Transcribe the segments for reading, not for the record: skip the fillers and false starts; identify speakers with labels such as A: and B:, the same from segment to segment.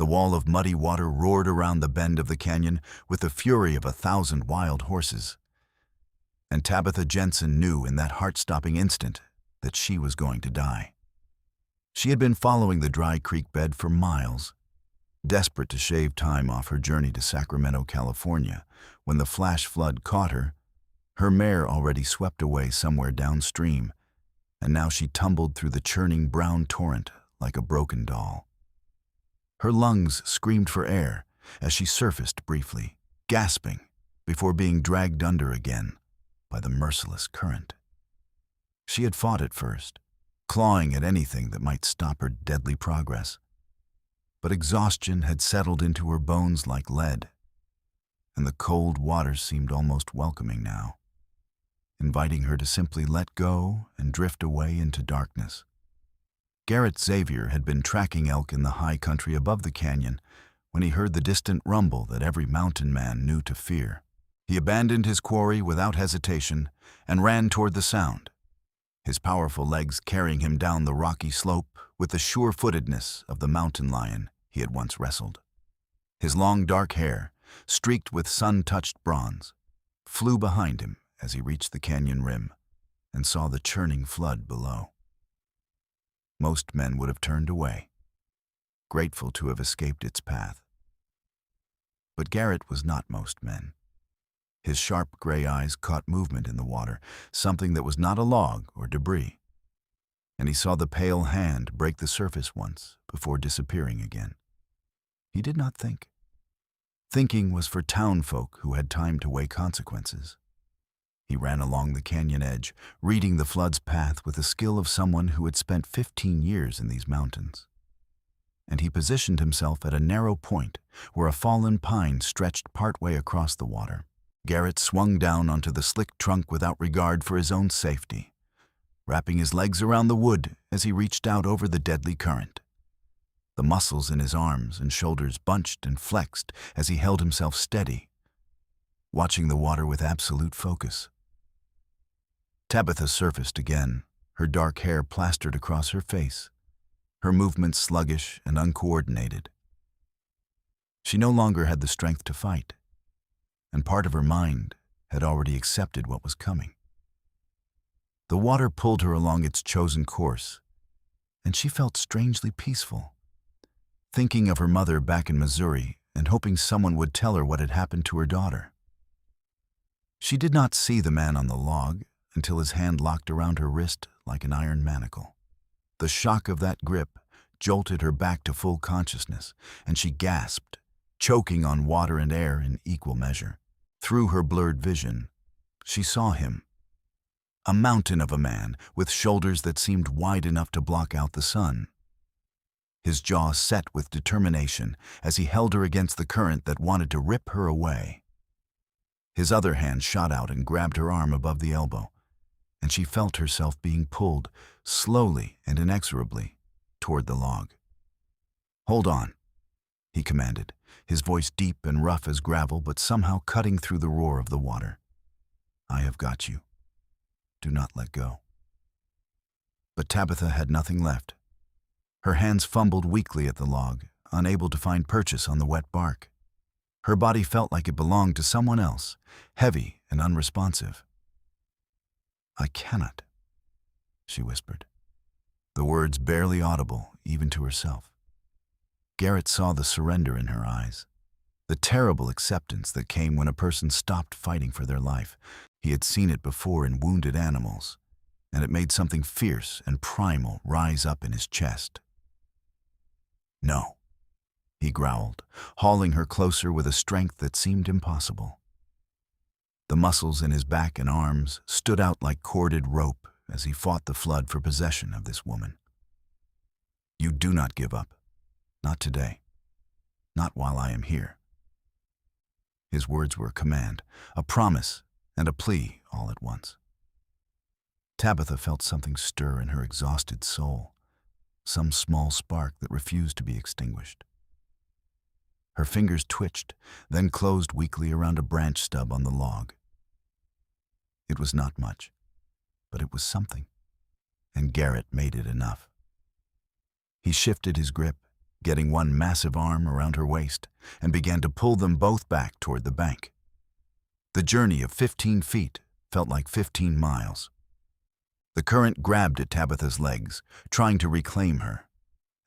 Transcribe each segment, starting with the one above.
A: The wall of muddy water roared around the bend of the canyon with the fury of 1,000 wild horses. And Tabitha Jensen knew in that heart-stopping instant that she was going to die. She had been following the dry creek bed for miles, desperate to shave time off her journey to Sacramento, California, when the flash flood caught her, her mare already swept away somewhere downstream, and now she tumbled through the churning brown torrent like a broken doll. Her lungs screamed for air as she surfaced briefly, gasping, before being dragged under again by the merciless current. She had fought at first, clawing at anything that might stop her deadly progress. But exhaustion had settled into her bones like lead, and the cold water seemed almost welcoming now, inviting her to simply let go and drift away into darkness. Garrett Xavier had been tracking elk in the high country above the canyon when he heard the distant rumble that every mountain man knew to fear. He abandoned his quarry without hesitation and ran toward the sound, his powerful legs carrying him down the rocky slope with the sure-footedness of the mountain lion he had once wrestled. His long dark hair, streaked with sun-touched bronze, flew behind him as he reached the canyon rim and saw the churning flood below. Most men would have turned away, grateful to have escaped its path. But Garrett was not most men. His sharp gray eyes caught movement in the water, something that was not a log or debris, and he saw the pale hand break the surface once before disappearing again. He did not think. Thinking was for townfolk who had time to weigh consequences. He ran along the canyon edge, reading the flood's path with the skill of someone who had spent 15 years in these mountains. And he positioned himself at a narrow point where a fallen pine stretched partway across the water. Garrett swung down onto the slick trunk without regard for his own safety, wrapping his legs around the wood as he reached out over the deadly current. The muscles in his arms and shoulders bunched and flexed as he held himself steady, watching the water with absolute focus. Tabitha surfaced again, her dark hair plastered across her face, her movements sluggish and uncoordinated. She no longer had the strength to fight, and part of her mind had already accepted what was coming. The water pulled her along its chosen course, and she felt strangely peaceful, thinking of her mother back in Missouri and hoping someone would tell her what had happened to her daughter. She did not see the man on the log until his hand locked around her wrist like an iron manacle. The shock of that grip jolted her back to full consciousness, and she gasped, choking on water and air in equal measure. Through her blurred vision, she saw him, a mountain of a man with shoulders that seemed wide enough to block out the sun. His jaw set with determination as he held her against the current that wanted to rip her away. His other hand shot out and grabbed her arm above the elbow, and she felt herself being pulled, slowly and inexorably, toward the log. "Hold on," he commanded, his voice deep and rough as gravel but somehow cutting through the roar of the water. "I have got you. Do not let go." But Tabitha had nothing left. Her hands fumbled weakly at the log, unable to find purchase on the wet bark. Her body felt like it belonged to someone else, heavy and unresponsive. "I cannot," she whispered, the words barely audible even to herself. Garrett saw the surrender in her eyes, the terrible acceptance that came when a person stopped fighting for their life. He had seen it before in wounded animals, and it made something fierce and primal rise up in his chest. "No," he growled, hauling her closer with a strength that seemed impossible. The muscles in his back and arms stood out like corded rope as he fought the flood for possession of this woman. "You do not give up. Not today. Not while I am here." His words were a command, a promise, and a plea all at once. Tabitha felt something stir in her exhausted soul, some small spark that refused to be extinguished. Her fingers twitched, then closed weakly around a branch stub on the log. It was not much, but it was something, and Garrett made it enough. He shifted his grip, getting one massive arm around her waist, and began to pull them both back toward the bank. The journey of 15 feet felt like 15 miles. The current grabbed at Tabitha's legs, trying to reclaim her,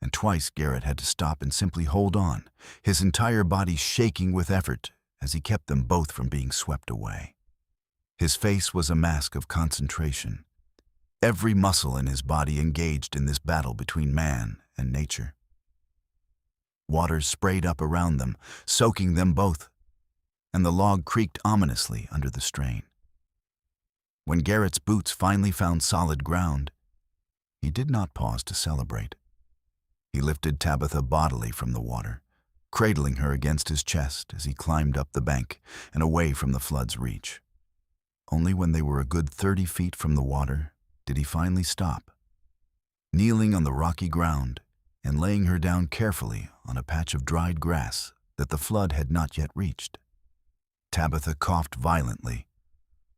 A: and twice Garrett had to stop and simply hold on, his entire body shaking with effort as he kept them both from being swept away. His face was a mask of concentration, every muscle in his body engaged in this battle between man and nature. Water sprayed up around them, soaking them both, and the log creaked ominously under the strain. When Garrett's boots finally found solid ground, he did not pause to celebrate. He lifted Tabitha bodily from the water, cradling her against his chest as he climbed up the bank and away from the flood's reach. Only when they were a good 30 feet from the water did he finally stop, kneeling on the rocky ground and laying her down carefully on a patch of dried grass that the flood had not yet reached. Tabitha coughed violently,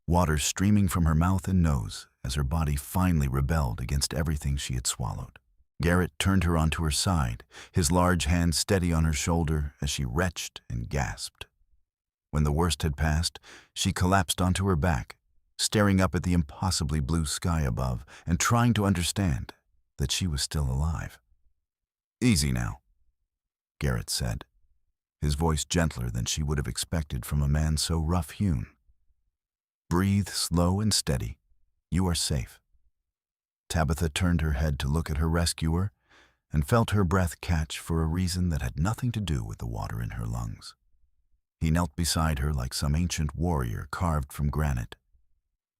A: water streaming from her mouth and nose as her body finally rebelled against everything she had swallowed. Garrett turned her onto her side, his large hand steady on her shoulder as she retched and gasped. When the worst had passed, she collapsed onto her back, staring up at the impossibly blue sky above and trying to understand that she was still alive. "Easy now," Garrett said, his voice gentler than she would have expected from a man so rough-hewn. "Breathe slow and steady. You are safe." Tabitha turned her head to look at her rescuer and felt her breath catch for a reason that had nothing to do with the water in her lungs. He knelt beside her like some ancient warrior carved from granite,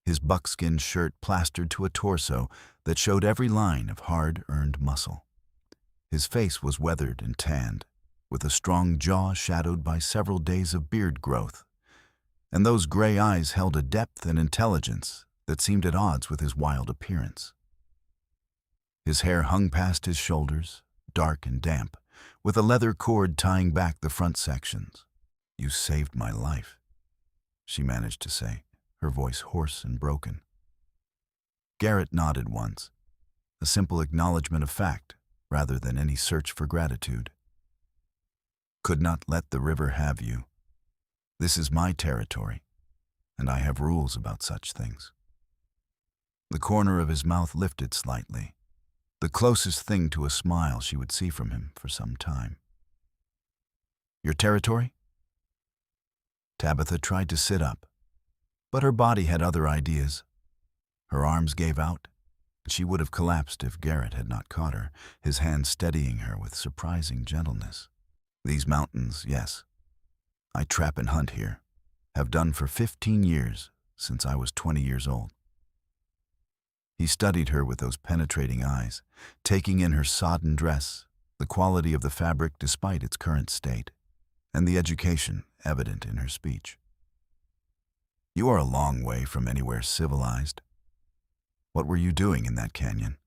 A: his buckskin shirt plastered to a torso that showed every line of hard-earned muscle. His face was weathered and tanned, with a strong jaw shadowed by several days of beard growth, and those gray eyes held a depth and intelligence that seemed at odds with his wild appearance. His hair hung past his shoulders, dark and damp, with a leather cord tying back the front sections. "You saved my life," she managed to say, her voice hoarse and broken. Garrett nodded once, a simple acknowledgement of fact rather than any search for gratitude. "Could not let the river have you. This is my territory, and I have rules about such things." The corner of his mouth lifted slightly, the closest thing to a smile she would see from him for some time. "Your territory?" Tabitha tried to sit up, but her body had other ideas. Her arms gave out, and she would have collapsed if Garrett had not caught her, his hand steadying her with surprising gentleness. "These mountains, yes. I trap and hunt here, have done for 15 years, since I was 20 years old." He studied her with those penetrating eyes, taking in her sodden dress, the quality of the fabric despite its current state, and the education evident in her speech. "You are a long way from anywhere civilized. What were you doing in that canyon?"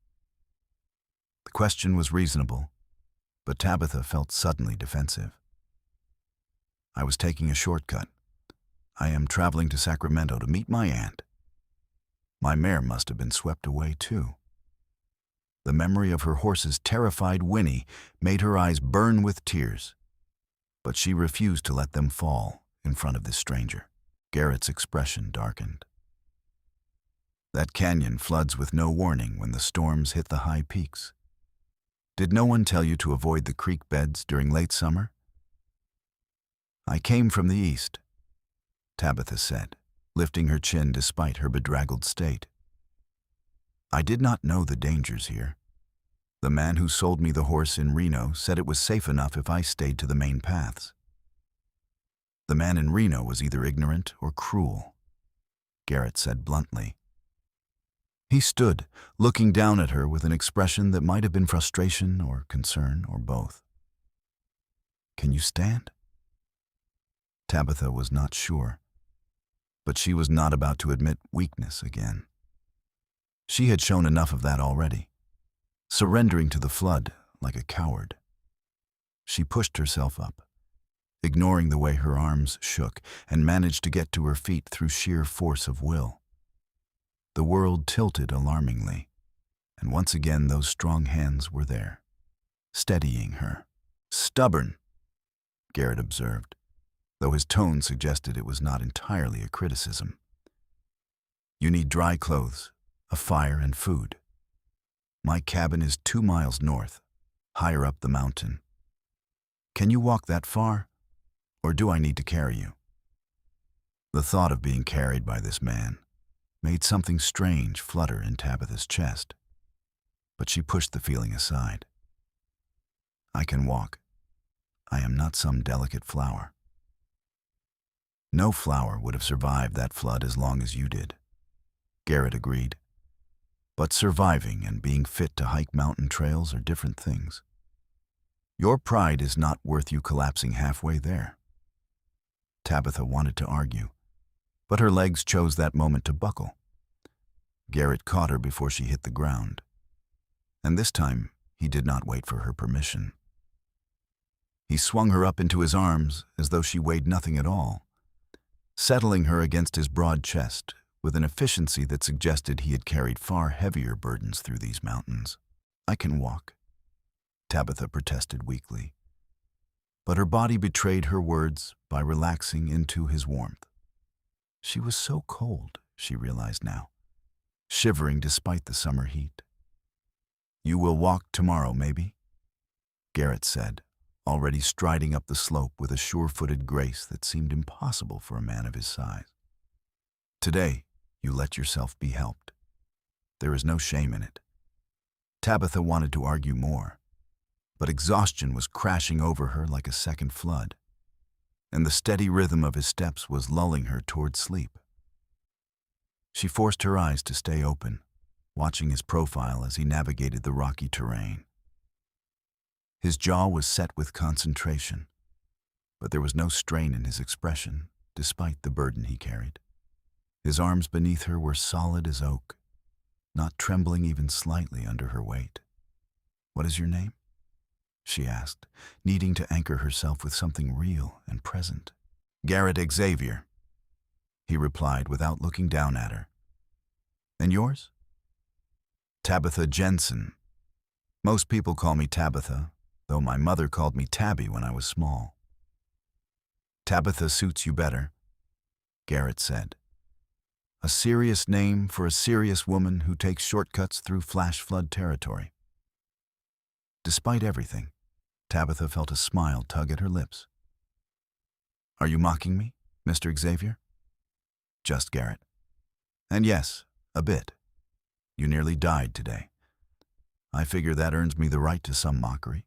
A: The question was reasonable, but Tabitha felt suddenly defensive. "I was taking a shortcut. I am traveling to Sacramento to meet my aunt. My mare must have been swept away, too." The memory of her horse's terrified whinny made her eyes burn with tears, but she refused to let them fall in front of this stranger. Garrett's expression darkened. "That canyon floods with no warning when the storms hit the high peaks. Did no one tell you to avoid the creek beds during late summer?" "I came from the east," Tabitha said, lifting her chin despite her bedraggled state. "I did not know the dangers here. The man who sold me the horse in Reno said it was safe enough if I stayed to the main paths." "The man in Reno was either ignorant or cruel," Garrett said bluntly. He stood, looking down at her with an expression that might have been frustration or concern or both. "Can you stand?" Tabitha was not sure, but she was not about to admit weakness again. She had shown enough of that already, surrendering to the flood like a coward. She pushed herself up, ignoring the way her arms shook, and managed to get to her feet through sheer force of will. The world tilted alarmingly, and once again those strong hands were there, steadying her. Stubborn, Garrett observed, though his tone suggested it was not entirely a criticism. You need dry clothes, a fire, and food. My cabin is 2 miles north, higher up the mountain. Can you walk that far, or do I need to carry you? The thought of being carried by this man made something strange flutter in Tabitha's chest, but she pushed the feeling aside. I can walk. I am not some delicate flower. No flower would have survived that flood as long as you did, Garrett agreed. But surviving and being fit to hike mountain trails are different things. Your pride is not worth you collapsing halfway there. Tabitha wanted to argue, but her legs chose that moment to buckle. Garrett caught her before she hit the ground, and this time he did not wait for her permission. He swung her up into his arms as though she weighed nothing at all, settling her against his broad chest with an efficiency that suggested he had carried far heavier burdens through these mountains. I can walk, Tabitha protested weakly, but her body betrayed her words by relaxing into his warmth. She was so cold, she realized now, shivering despite the summer heat. You will walk tomorrow, maybe? Garrett said, already striding up the slope with a sure-footed grace that seemed impossible for a man of his size. Today, you let yourself be helped. There is no shame in it. Tabitha wanted to argue more, but exhaustion was crashing over her like a second flood, and the steady rhythm of his steps was lulling her toward sleep. She forced her eyes to stay open, watching his profile as he navigated the rocky terrain. His jaw was set with concentration, but there was no strain in his expression, despite the burden he carried. His arms beneath her were solid as oak, not trembling even slightly under her weight. What is your name? She asked, needing to anchor herself with something real and present. Garrett Xavier, he replied without looking down at her. And yours? Tabitha Jensen. Most people call me Tabitha, though my mother called me Tabby when I was small. Tabitha suits you better, Garrett said. A serious name for a serious woman who takes shortcuts through flash flood territory. Despite everything, Tabitha felt a smile tug at her lips. Are you mocking me, Mr. Xavier? Just Garrett. And yes, a bit. You nearly died today. I figure that earns me the right to some mockery.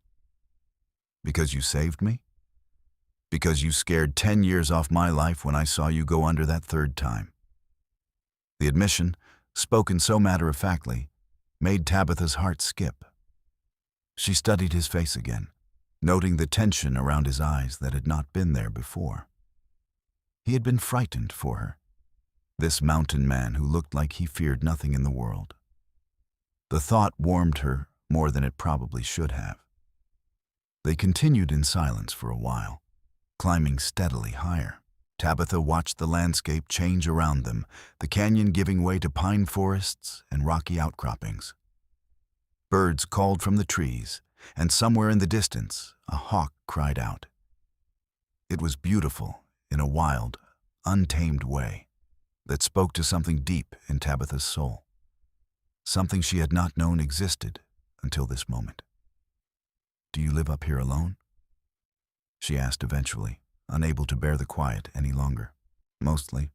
A: Because you saved me? Because you scared 10 years off my life when I saw you go under that third time. The admission, spoken so matter-of-factly, made Tabitha's heart skip. She studied his face again, noting the tension around his eyes that had not been there before. He had been frightened for her, this mountain man who looked like he feared nothing in the world. The thought warmed her more than it probably should have. They continued in silence for a while, climbing steadily higher. Tabitha watched the landscape change around them, the canyon giving way to pine forests and rocky outcroppings. Birds called from the trees, and somewhere in the distance, a hawk cried out. It was beautiful in a wild, untamed way that spoke to something deep in Tabitha's soul, something she had not known existed until this moment. Do you live up here alone? She asked eventually, unable to bear the quiet any longer. Mostly.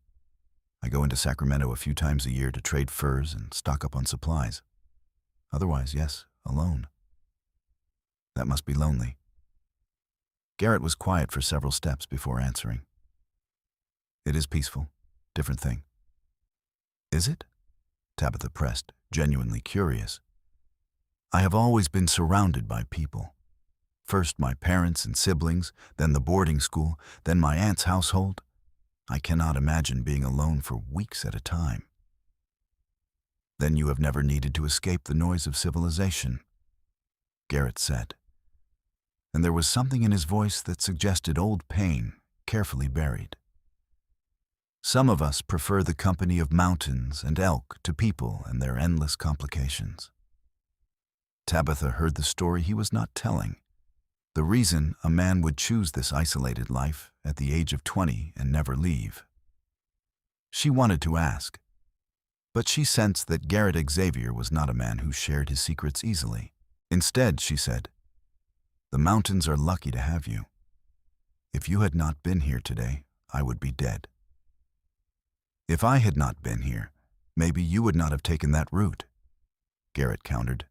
A: I go into Sacramento a few times a year to trade furs and stock up on supplies. Otherwise, yes, alone. That must be lonely. Garrett was quiet for several steps before answering. It is peaceful. Different thing. Is it? Tabitha pressed, genuinely curious. I have always been surrounded by people. First my parents and siblings, then the boarding school, then my aunt's household. I cannot imagine being alone for weeks at a time. Then you have never needed to escape the noise of civilization, Garrett said. And there was something in his voice that suggested old pain, carefully buried. Some of us prefer the company of mountains and elk to people and their endless complications. Tabitha heard the story he was not telling, The reason a man would choose this isolated life at the age of 20 and never leave. She wanted to ask, but she sensed that Garrett Xavier was not a man who shared his secrets easily. Instead, she said, "The mountains are lucky to have you. If you had not been here today, I would be dead. If I had not been here, maybe you would not have taken that route," Garrett countered.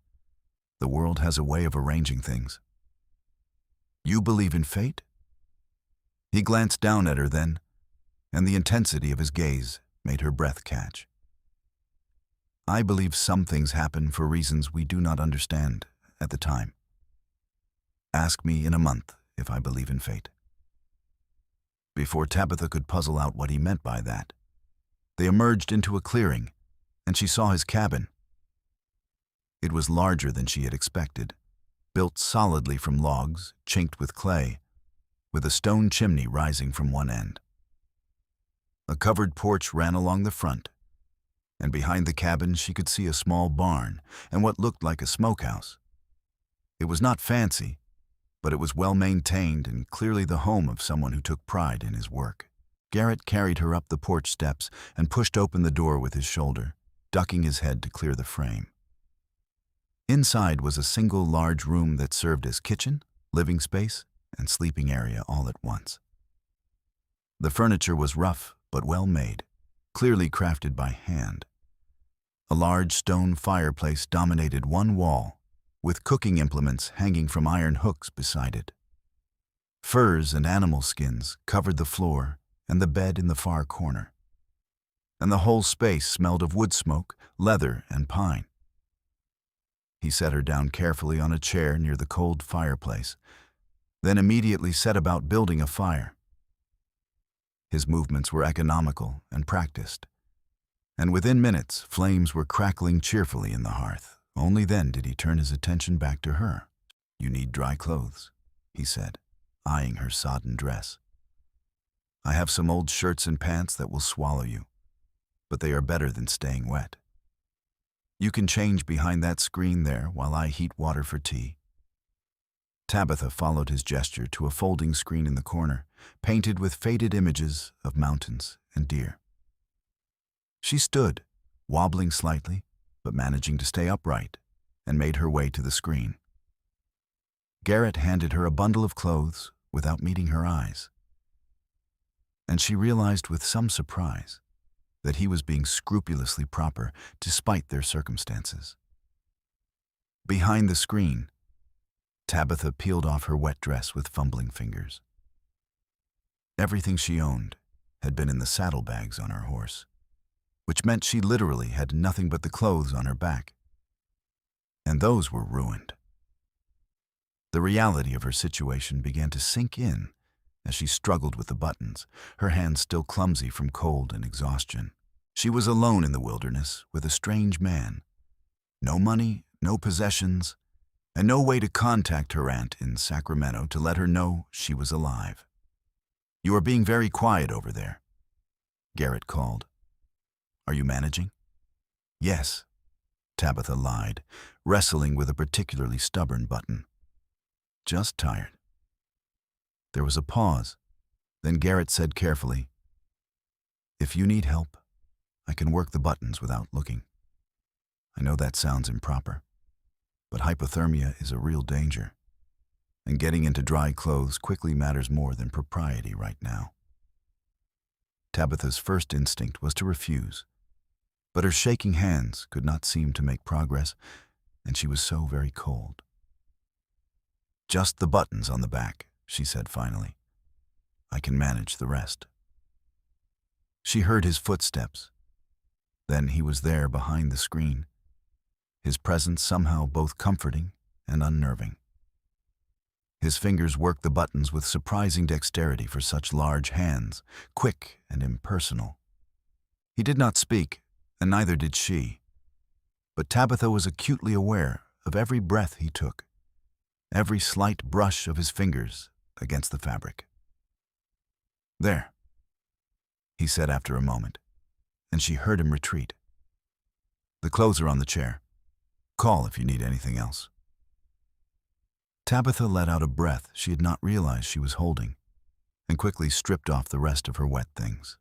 A: "The world has a way of arranging things." "You believe in fate?" He glanced down at her then, and the intensity of his gaze made her breath catch. "I believe some things happen for reasons we do not understand at the time. Ask me in a month if I believe in fate." Before Tabitha could puzzle out what he meant by that, they emerged into a clearing, and she saw his cabin. It was larger than she had expected, built solidly from logs, chinked with clay, with a stone chimney rising from one end. A covered porch ran along the front, and behind the cabin she could see a small barn and what looked like a smokehouse. It was not fancy, but it was well maintained and clearly the home of someone who took pride in his work. Garrett carried her up the porch steps and pushed open the door with his shoulder, ducking his head to clear the frame. Inside was a single large room that served as kitchen, living space, and sleeping area all at once. The furniture was rough but well made, clearly crafted by hand. A large stone fireplace dominated one wall, with cooking implements hanging from iron hooks beside it. Furs and animal skins covered the floor and the bed in the far corner, and the whole space smelled of wood smoke, leather, and pine. He set her down carefully on a chair near the cold fireplace, then immediately set about building a fire. His movements were economical and practiced, and within minutes flames were crackling cheerfully in the hearth. Only then did he turn his attention back to her. "You need dry clothes," he said, eyeing her sodden dress. "I have some old shirts and pants that will swallow you, but they are better than staying wet. You can change behind that screen there while I heat water for tea." Tabitha followed his gesture to a folding screen in the corner, painted with faded images of mountains and deer. She stood, wobbling slightly, but managing to stay upright, and made her way to the screen. Garrett handed her a bundle of clothes without meeting her eyes, and she realized with some surprise that he was being scrupulously proper despite their circumstances. Behind the screen, Tabitha peeled off her wet dress with fumbling fingers. Everything she owned had been in the saddlebags on her horse, which meant she literally had nothing but the clothes on her back. And those were ruined. The reality of her situation began to sink in as she struggled with the buttons, her hands still clumsy from cold and exhaustion. She was alone in the wilderness with a strange man. No money, no possessions, and no way to contact her aunt in Sacramento to let her know she was alive. "You are being very quiet over there," Garrett called. "Are you managing?" "Yes," Tabitha lied, wrestling with a particularly stubborn button. "Just tired." There was a pause. Then Garrett said carefully, "If you need help, I can work the buttons without looking. I know that sounds improper, but hypothermia is a real danger, and getting into dry clothes quickly matters more than propriety right now." Tabitha's first instinct was to refuse, but her shaking hands could not seem to make progress, and she was so very cold. "Just the buttons on the back," she said finally. "I can manage the rest." She heard his footsteps. Then he was there behind the screen, his presence somehow both comforting and unnerving. His fingers worked the buttons with surprising dexterity for such large hands, quick and impersonal. He did not speak, and neither did she, but Tabitha was acutely aware of every breath he took, every slight brush of his fingers against the fabric. "There," he said after a moment, and she heard him retreat. "The clothes are on the chair. Call if you need anything else." Tabitha let out a breath she had not realized she was holding, and quickly stripped off the rest of her wet things.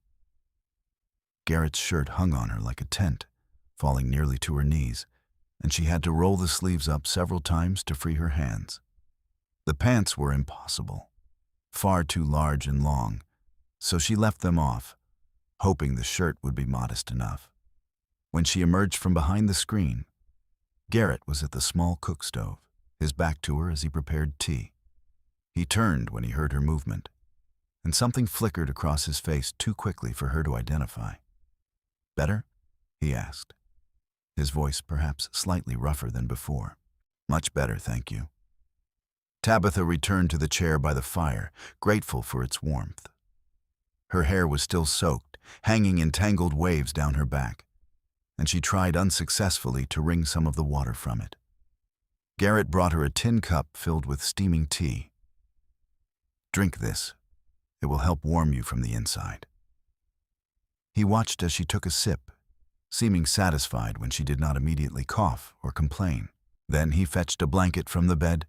A: Garrett's shirt hung on her like a tent, falling nearly to her knees, and she had to roll the sleeves up several times to free her hands. The pants were impossible, far too large and long, so she left them off, hoping the shirt would be modest enough. When she emerged from behind the screen, Garrett was at the small cook stove, his back to her as he prepared tea. He turned when he heard her movement, and something flickered across his face too quickly for her to identify. "Better?" he asked, his voice perhaps slightly rougher than before. "Much better, thank you." Tabitha returned to the chair by the fire, grateful for its warmth. Her hair was still soaked, hanging in tangled waves down her back, and she tried unsuccessfully to wring some of the water from it. Garrett brought her a tin cup filled with steaming tea. "Drink this. It will help warm you from the inside." He watched as she took a sip, seeming satisfied when she did not immediately cough or complain. Then he fetched a blanket from the bed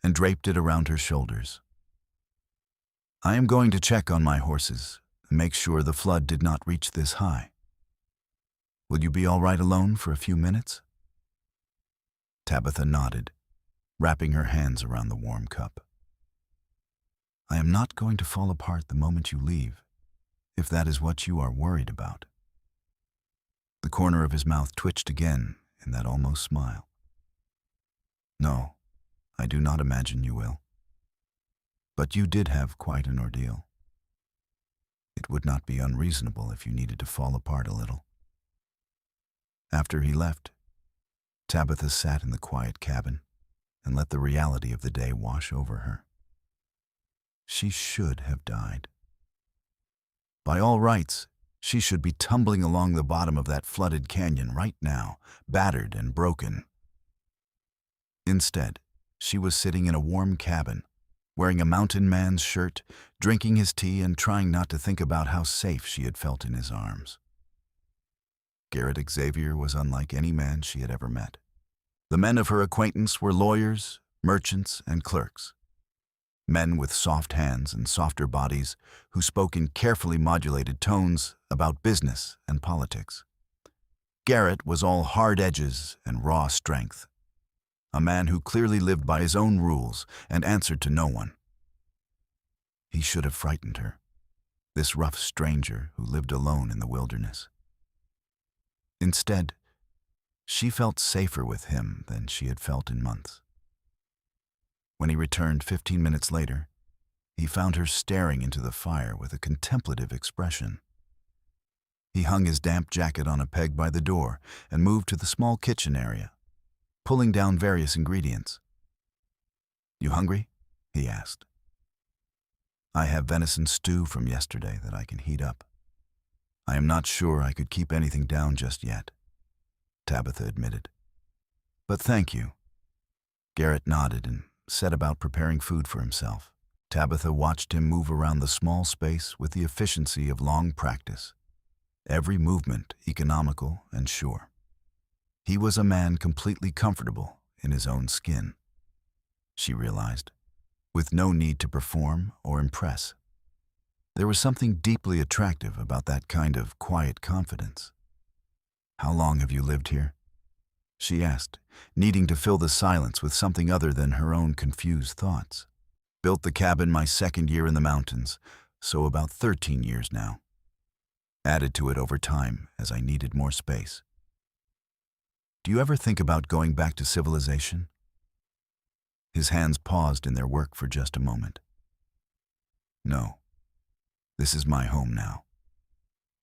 A: and draped it around her shoulders. "I am going to check on my horses and make sure the flood did not reach this high. Will you be all right alone for a few minutes?" Tabitha nodded, wrapping her hands around the warm cup. "I am not going to fall apart the moment you leave, if that is what you are worried about." The corner of his mouth twitched again in that almost smile. "No, I do not imagine you will. But you did have quite an ordeal. It would not be unreasonable if you needed to fall apart a little." After he left, Tabitha sat in the quiet cabin and let the reality of the day wash over her. She should have died. By all rights, she should be tumbling along the bottom of that flooded canyon right now, battered and broken. Instead, she was sitting in a warm cabin, wearing a mountain man's shirt, drinking his tea and trying not to think about how safe she had felt in his arms. Garrett Xavier was unlike any man she had ever met. The men of her acquaintance were lawyers, merchants, and clerks. Men with soft hands and softer bodies who spoke in carefully modulated tones about business and politics. Garrett was all hard edges and raw strength, a man who clearly lived by his own rules and answered to no one. He should have frightened her, this rough stranger who lived alone in the wilderness. Instead, she felt safer with him than she had felt in months. When he returned 15 minutes later, he found her staring into the fire with a contemplative expression. He hung his damp jacket on a peg by the door and moved to the small kitchen area, pulling down various ingredients. "You hungry?" he asked. "I have venison stew from yesterday that I can heat up. I am not sure I could keep anything down just yet," Tabitha admitted. "But thank you." Garrett nodded and set about preparing food for himself. Tabitha watched him move around the small space with the efficiency of long practice, every movement economical and sure. He was a man completely comfortable in his own skin, she realized, with no need to perform or impress. There was something deeply attractive about that kind of quiet confidence. "How long have you lived here?" she asked, needing to fill the silence with something other than her own confused thoughts. "Built the cabin my second year in the mountains, so about 13 years now. Added to it over time as I needed more space." "Do you ever think about going back to civilization?" His hands paused in their work for just a moment. "No. This is my home now.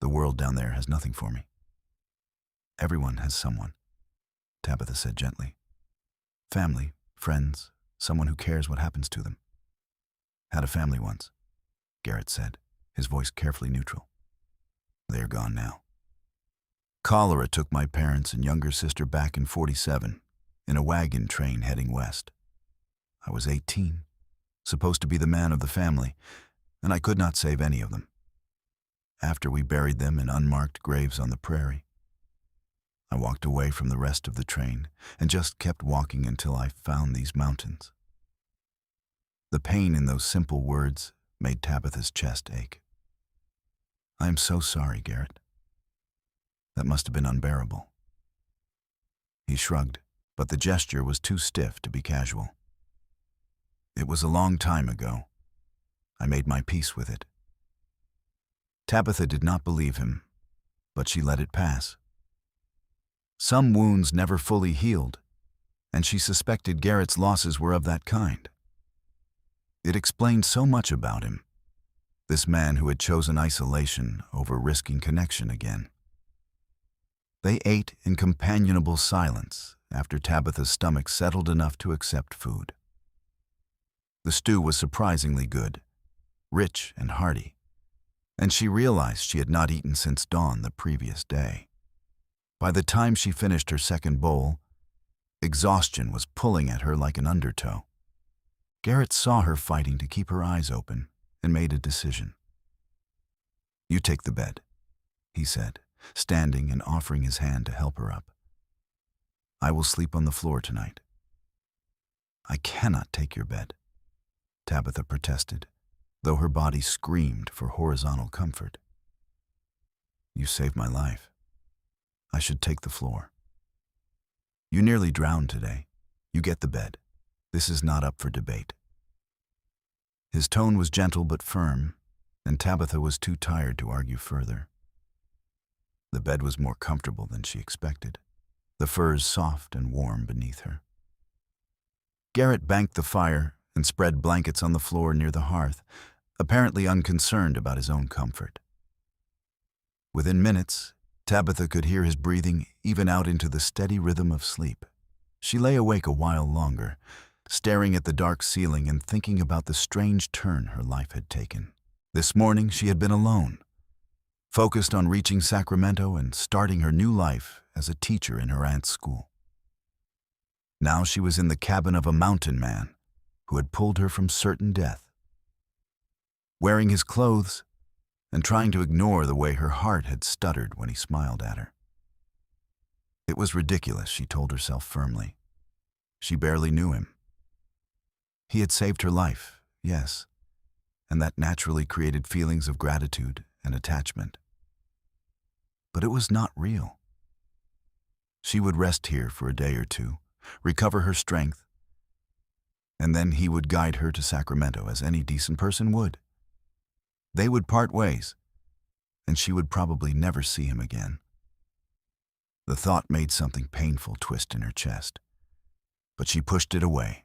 A: The world down there has nothing for me." "Everyone has someone," Tabitha said gently. "Family, friends, someone who cares what happens to them." "Had a family once," Garrett said, his voice carefully neutral. "They are gone now. Cholera took my parents and younger sister back in '47 in a wagon train heading west. I was 18, supposed to be the man of the family, and I could not save any of them. After we buried them in unmarked graves on the prairie, I walked away from the rest of the train and just kept walking until I found these mountains. The pain in those simple words made Tabitha's chest ache. "I am so sorry, Garrett. That must have been unbearable." He shrugged, but the gesture was too stiff to be casual. "It was a long time ago. I made my peace with it." Tabitha did not believe him, but she let it pass. Some wounds never fully healed, and she suspected Garrett's losses were of that kind. It explained so much about him, this man who had chosen isolation over risking connection again. They ate in companionable silence after Tabitha's stomach settled enough to accept food. The stew was surprisingly good, rich and hearty, and she realized she had not eaten since dawn the previous day. By the time she finished her second bowl, exhaustion was pulling at her like an undertow. Garrett saw her fighting to keep her eyes open and made a decision. "You take the bed," he said, standing and offering his hand to help her up. "I will sleep on the floor tonight." "I cannot take your bed," Tabitha protested, though her body screamed for horizontal comfort. "You saved my life. I should take the floor. You nearly drowned today. You get the bed. This is not up for debate." His tone was gentle but firm, and Tabitha was too tired to argue further. The bed was more comfortable than she expected, the furs soft and warm beneath her. Garrett banked the fire and spread blankets on the floor near the hearth, apparently unconcerned about his own comfort. Within minutes, Tabitha could hear his breathing even out into the steady rhythm of sleep. She lay awake a while longer, staring at the dark ceiling and thinking about the strange turn her life had taken. This morning she had been alone, focused on reaching Sacramento and starting her new life as a teacher in her aunt's school. Now she was in the cabin of a mountain man who had pulled her from certain death. Wearing his clothes and trying to ignore the way her heart had stuttered when he smiled at her. It was ridiculous, she told herself firmly. She barely knew him. He had saved her life, yes, and that naturally created feelings of gratitude and attachment. But it was not real. She would rest here for a day or two, recover her strength, and then he would guide her to Sacramento as any decent person would. They would part ways, and she would probably never see him again. The thought made something painful twist in her chest, but she pushed it away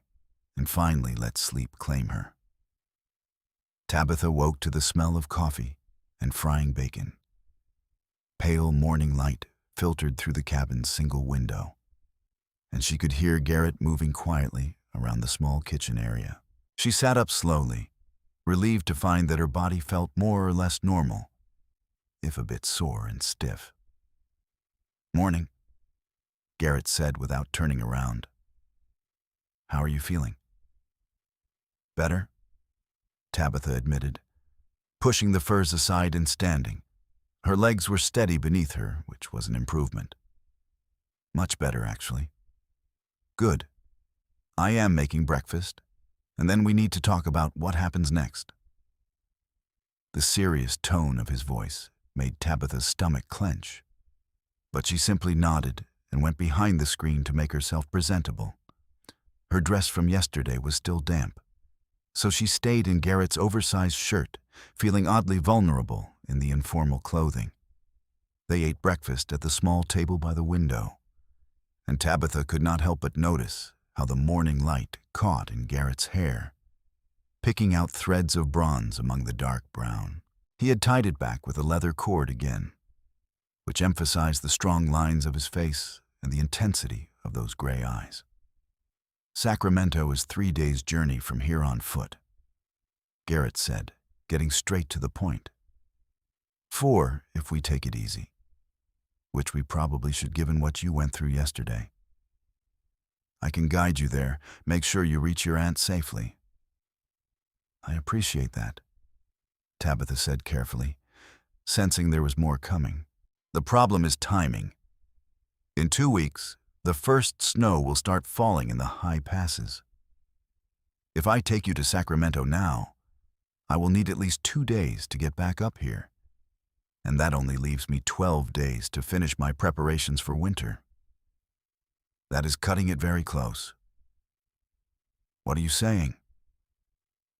A: and finally let sleep claim her. Tabitha woke to the smell of coffee and frying bacon. Pale morning light filtered through the cabin's single window, and she could hear Garrett moving quietly around the small kitchen area. She sat up slowly, relieved to find that her body felt more or less normal, if a bit sore and stiff. "Morning," Garrett said without turning around. "How are you feeling?" "Better," Tabitha admitted, pushing the furs aside and standing. Her legs were steady beneath her, which was an improvement. "Much better, actually." "Good. I am making breakfast, and then we need to talk about what happens next." The serious tone of his voice made Tabitha's stomach clench, but she simply nodded and went behind the screen to make herself presentable. Her dress from yesterday was still damp, so she stayed in Garrett's oversized shirt, feeling oddly vulnerable in the informal clothing. They ate breakfast at the small table by the window, and Tabitha could not help but notice how the morning light caught in Garrett's hair, picking out threads of bronze among the dark brown. He had tied it back with a leather cord again, which emphasized the strong lines of his face and the intensity of those gray eyes. "Sacramento is 3 days' journey from here on foot," Garrett said, getting straight to the point. "4 if we take it easy, which we probably should given what you went through yesterday. I can guide you there, make sure you reach your aunt safely." "I appreciate that," Tabitha said carefully, sensing there was more coming. "The problem is timing. In 2 weeks, the first snow will start falling in the high passes. If I take you to Sacramento now, I will need at least 2 days to get back up here, and that only leaves me 12 days to finish my preparations for winter. That is cutting it very close. What are you saying?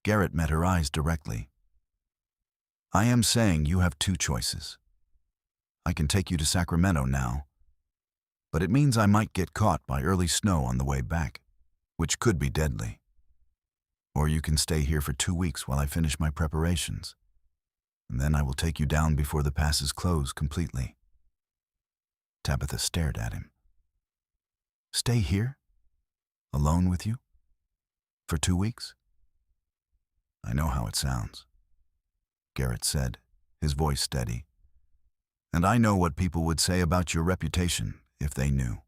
A: Garrett met her eyes directly. I am saying you have 2 choices. I can take you to Sacramento now, but it means I might get caught by early snow on the way back, which could be deadly. Or you can stay here for 2 weeks while I finish my preparations, and then I will take you down before the passes close completely. Tabitha stared at him. Stay here? Alone with you? For 2 weeks? I know how it sounds, Garrett said, his voice steady. And I know what people would say about your reputation if they knew.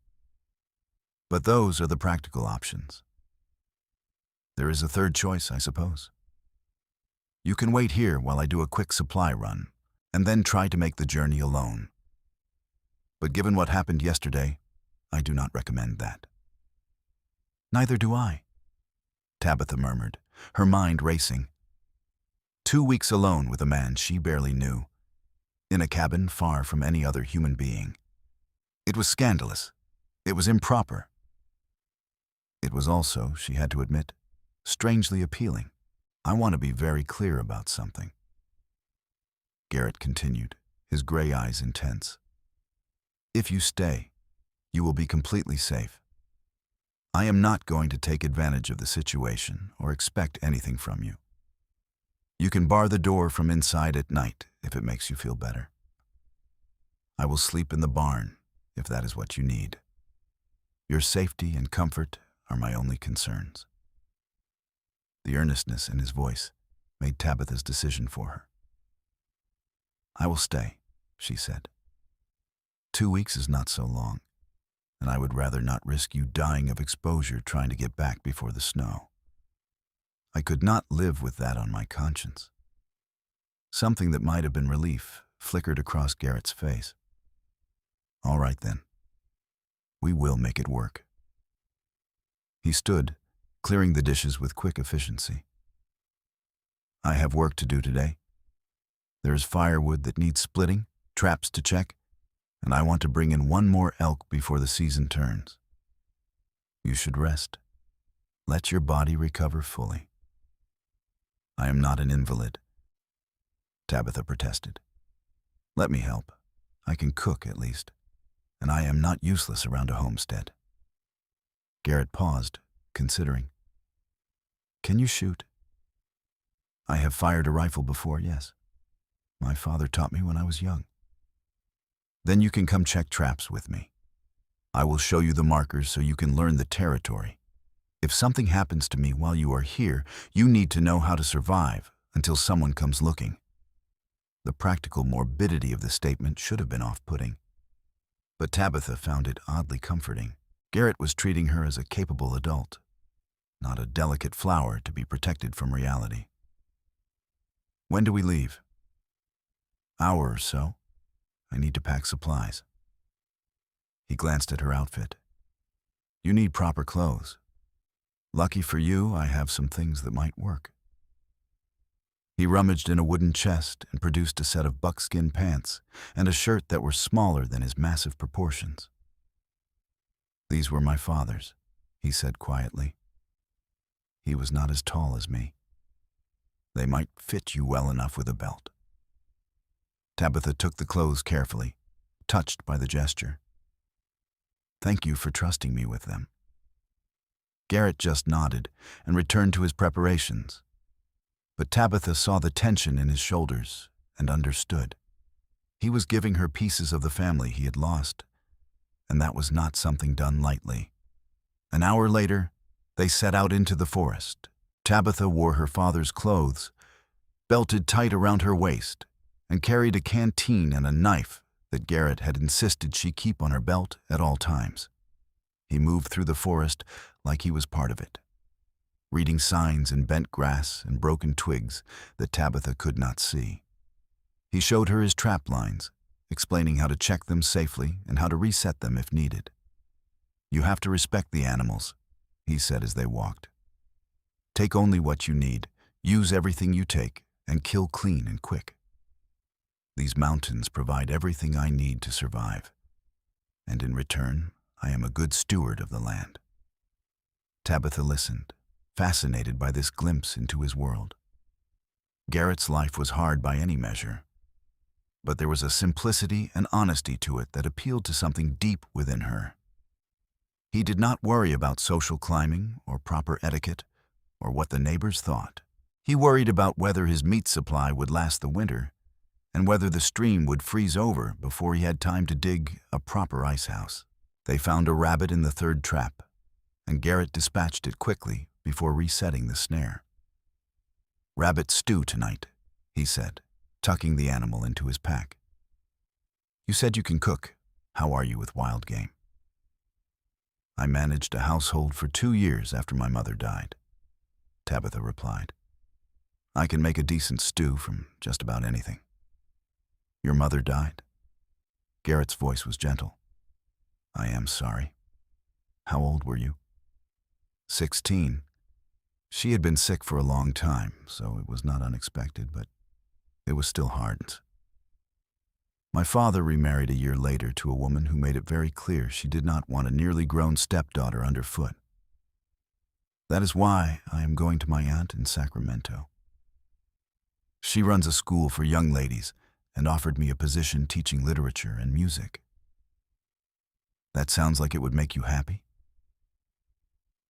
A: But those are the practical options. There is a third choice, I suppose. You can wait here while I do a quick supply run, and then try to make the journey alone. But given what happened yesterday, I do not recommend that. Neither do I, Tabitha murmured, her mind racing. 2 weeks alone with a man she barely knew, in a cabin far from any other human being. It was scandalous. It was improper. It was also, she had to admit, strangely appealing. I want to be very clear about something, Garrett continued, his gray eyes intense. If you stay, you will be completely safe. I am not going to take advantage of the situation or expect anything from you. You can bar the door from inside at night if it makes you feel better. I will sleep in the barn if that is what you need. Your safety and comfort are my only concerns. The earnestness in his voice made Tabitha's decision for her. I will stay, she said. 2 weeks is not so long, and I would rather not risk you dying of exposure trying to get back before the snow. I could not live with that on my conscience. Something that might have been relief flickered across Garrett's face. All right then. We will make it work. He stood, clearing the dishes with quick efficiency. I have work to do today. There is firewood that needs splitting, traps to check, and I want to bring in 1 more elk before the season turns. You should rest. Let your body recover fully. I am not an invalid, Tabitha protested. Let me help. I can cook at least, and I am not useless around a homestead. Garrett paused, considering. Can you shoot? I have fired a rifle before, yes. My father taught me when I was young. Then you can come check traps with me. I will show you the markers so you can learn the territory. If something happens to me while you are here, you need to know how to survive until someone comes looking. The practical morbidity of the statement should have been off-putting. But Tabitha found it oddly comforting. Garrett was treating her as a capable adult, not a delicate flower to be protected from reality. When do we leave? Hour or so. I need to pack supplies. He glanced at her outfit. You need proper clothes. Lucky for you, I have some things that might work. He rummaged in a wooden chest and produced a set of buckskin pants and a shirt that were smaller than his massive proportions. These were my father's, he said quietly. He was not as tall as me. They might fit you well enough with a belt. Tabitha took the clothes carefully, touched by the gesture. Thank you for trusting me with them. Garrett just nodded and returned to his preparations. But Tabitha saw the tension in his shoulders and understood. He was giving her pieces of the family he had lost, and that was not something done lightly. An hour later, they set out into the forest. Tabitha wore her father's clothes, belted tight around her waist, and carried a canteen and a knife that Garrett had insisted she keep on her belt at all times. He moved through the forest like he was part of it, reading signs in bent grass and broken twigs that Tabitha could not see. He showed her his trap lines, explaining how to check them safely and how to reset them if needed. You have to respect the animals, he said as they walked. Take only what you need, use everything you take, and kill clean and quick. These mountains provide everything I need to survive, and in return, I am a good steward of the land." Tabitha listened, fascinated by this glimpse into his world. Garrett's life was hard by any measure, but there was a simplicity and honesty to it that appealed to something deep within her. He did not worry about social climbing or proper etiquette or what the neighbors thought. He worried about whether his meat supply would last the winter and whether the stream would freeze over before he had time to dig a proper ice house. They found a rabbit in the third trap, and Garrett dispatched it quickly before resetting the snare. "Rabbit stew tonight," he said, tucking the animal into his pack. "You said you can cook. How are you with wild game?" "I managed a household for 2 years after my mother died," Tabitha replied. "I can make a decent stew from just about anything." "Your mother died?" Garrett's voice was gentle. "I am sorry. How old were you?" 16. She had been sick for a long time, so it was not unexpected, but it was still hard. My father remarried a year later to a woman who made it very clear she did not want a nearly grown stepdaughter underfoot. That is why I am going to my aunt in Sacramento. She runs a school for young ladies and offered me a position teaching literature and music. That sounds like it would make you happy?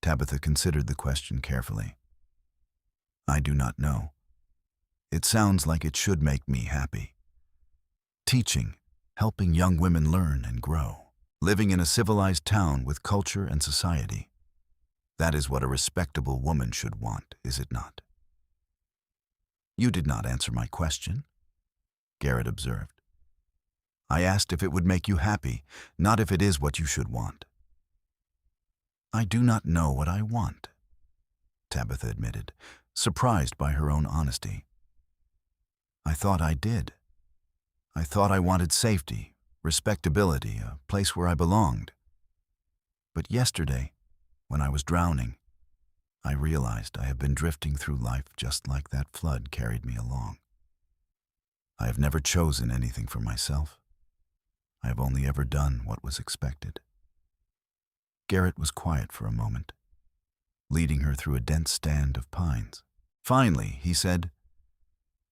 A: Tabitha considered the question carefully. I do not know. It sounds like it should make me happy. Teaching, helping young women learn and grow, living in a civilized town with culture and society. That is what a respectable woman should want, is it not? You did not answer my question, Garrett observed. I asked if it would make you happy, not if it is what you should want. I do not know what I want, Tabitha admitted, surprised by her own honesty. I thought I did. I thought I wanted safety, respectability, a place where I belonged. But yesterday, when I was drowning, I realized I have been drifting through life just like that flood carried me along. I have never chosen anything for myself. I have only ever done what was expected. Garrett was quiet for a moment, leading her through a dense stand of pines. Finally, he said,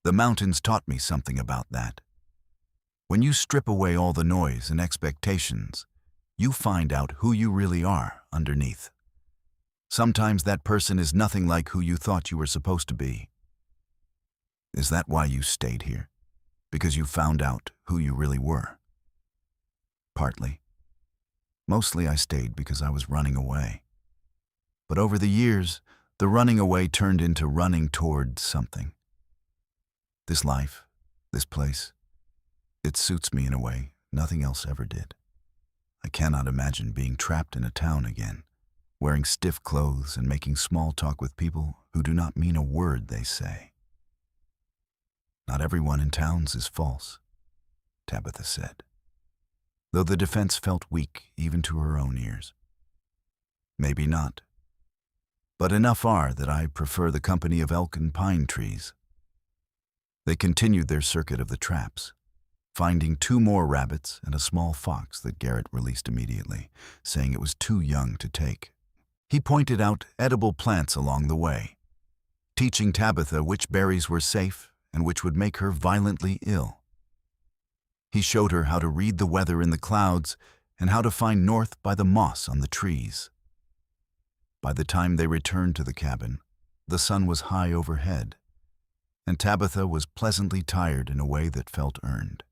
A: The mountains taught me something about that. When you strip away all the noise and expectations, you find out who you really are underneath. Sometimes that person is nothing like who you thought you were supposed to be. Is that why you stayed here? Because you found out who you really were? Partly. Mostly I stayed because I was running away. But over the years, the running away turned into running toward something. This life, this place, it suits me in a way nothing else ever did. I cannot imagine being trapped in a town again, wearing stiff clothes and making small talk with people who do not mean a word they say. Not everyone in towns is false, Tabitha said, though the defense felt weak even to her own ears. Maybe not, but enough are that I prefer the company of elk and pine trees. They continued their circuit of the traps, finding 2 more rabbits and a small fox that Garrett released immediately, saying it was too young to take. He pointed out edible plants along the way, teaching Tabitha which berries were safe and which would make her violently ill. He showed her how to read the weather in the clouds and how to find north by the moss on the trees. By the time they returned to the cabin, the sun was high overhead, and Tabitha was pleasantly tired in a way that felt earned.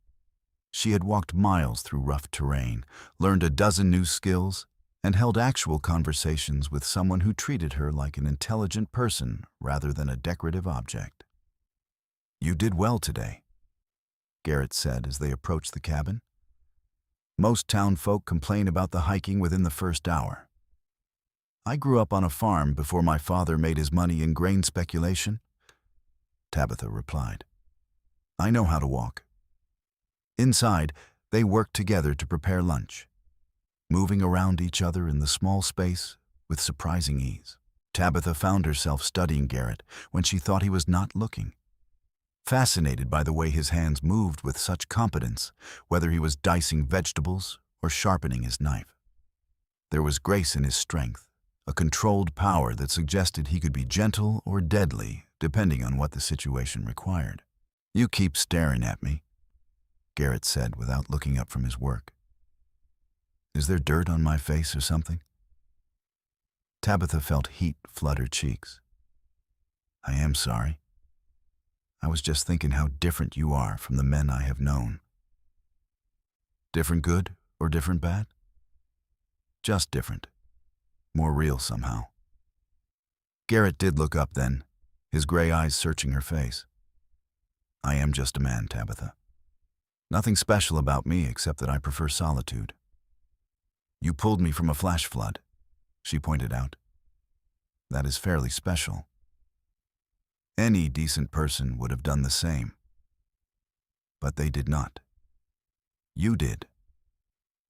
A: She had walked miles through rough terrain, learned a dozen new skills, and held actual conversations with someone who treated her like an intelligent person rather than a decorative object. You did well today, Garrett said as they approached the cabin. Most town folk complain about the hiking within the first hour. I grew up on a farm before my father made his money in grain speculation, Tabitha replied. I know how to walk. Inside, they worked together to prepare lunch, moving around each other in the small space with surprising ease. Tabitha found herself studying Garrett when she thought he was not looking, fascinated by the way his hands moved with such competence, whether he was dicing vegetables or sharpening his knife. There was grace in his strength, a controlled power that suggested he could be gentle or deadly, depending on what the situation required. "You keep staring at me," Garrett said without looking up from his work. "Is there dirt on my face or something?" Tabitha felt heat flood her cheeks. "I am sorry. I was just thinking how different you are from the men I have known." "Different good or different bad?" "Just different. More real somehow." Garrett did look up then, his gray eyes searching her face. "I am just a man, Tabitha. Nothing special about me except that I prefer solitude." "You pulled me from a flash flood," she pointed out. "That is fairly special. Any decent person would have done the same. But they did not. You did.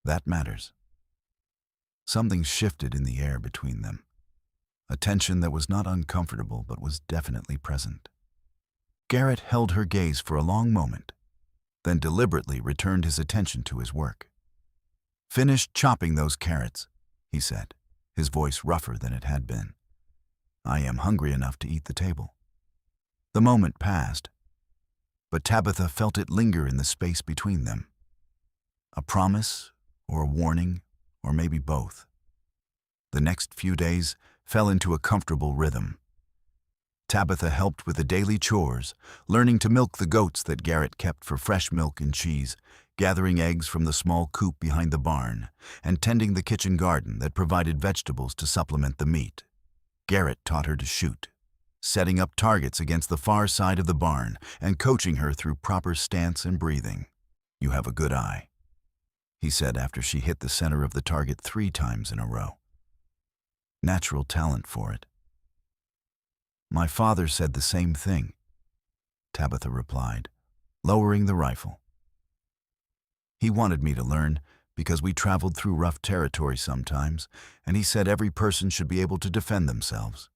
A: That matters." Something shifted in the air between them, a tension that was not uncomfortable but was definitely present. Garrett held her gaze for a long moment, then deliberately returned his attention to his work. "Finish chopping those carrots," he said, his voice rougher than it had been. "I am hungry enough to eat the table." The moment passed, but Tabitha felt it linger in the space between them. A promise, or a warning, or maybe both. The next few days fell into a comfortable rhythm. Tabitha helped with the daily chores, learning to milk the goats that Garrett kept for fresh milk and cheese, gathering eggs from the small coop behind the barn, and tending the kitchen garden that provided vegetables to supplement the meat. Garrett taught her to shoot, setting up targets against the far side of the barn and coaching her through proper stance and breathing. "You have a good eye," he said after she hit the center of the target 3 times in a row. "Natural talent for it." "My father said the same thing," Tabitha replied, lowering the rifle. "He wanted me to learn because we traveled through rough territory sometimes, and he said every person should be able to defend themselves."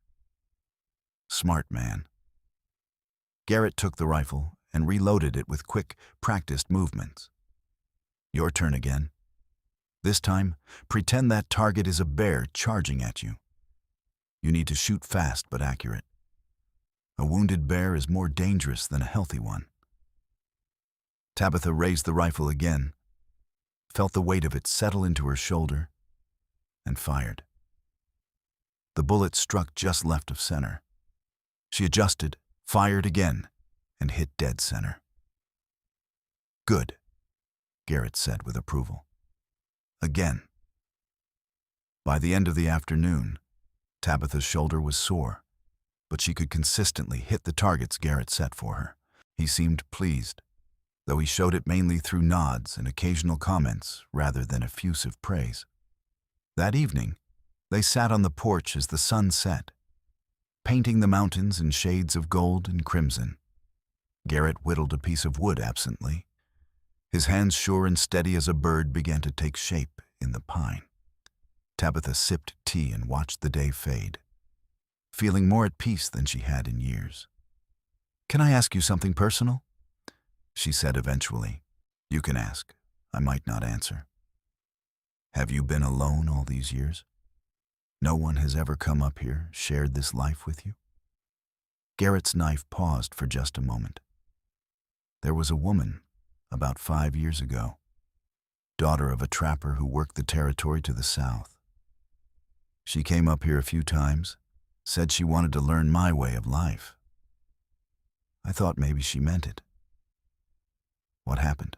A: Smart man. Garrett took the rifle and reloaded it with quick, practiced movements. "Your turn again. This time, pretend that target is a bear charging at you. You need to shoot fast but accurate. A wounded bear is more dangerous than a healthy one." Tabitha raised the rifle again, felt the weight of it settle into her shoulder, and fired. The bullet struck just left of center. She adjusted, fired again, and hit dead center. "Good," Garrett said with approval. "Again." By the end of the afternoon, Tabitha's shoulder was sore, but she could consistently hit the targets Garrett set for her. He seemed pleased, though he showed it mainly through nods and occasional comments rather than effusive praise. That evening, they sat on the porch as the sun set, painting the mountains in shades of gold and crimson. Garrett whittled a piece of wood absently. His hands sure and steady as a bird began to take shape in the pine. Tabitha sipped tea and watched the day fade, feeling more at peace than she had in years. "Can I ask you something personal?" she said eventually. "You can ask. I might not answer." "Have you been alone all these years? No one has ever come up here, shared this life with you?" Garrett's knife paused for just a moment. "There was a woman, about 5 years ago, daughter of a trapper who worked the territory to the south. She came up here a few times, said she wanted to learn my way of life. I thought maybe she meant it." "What happened?"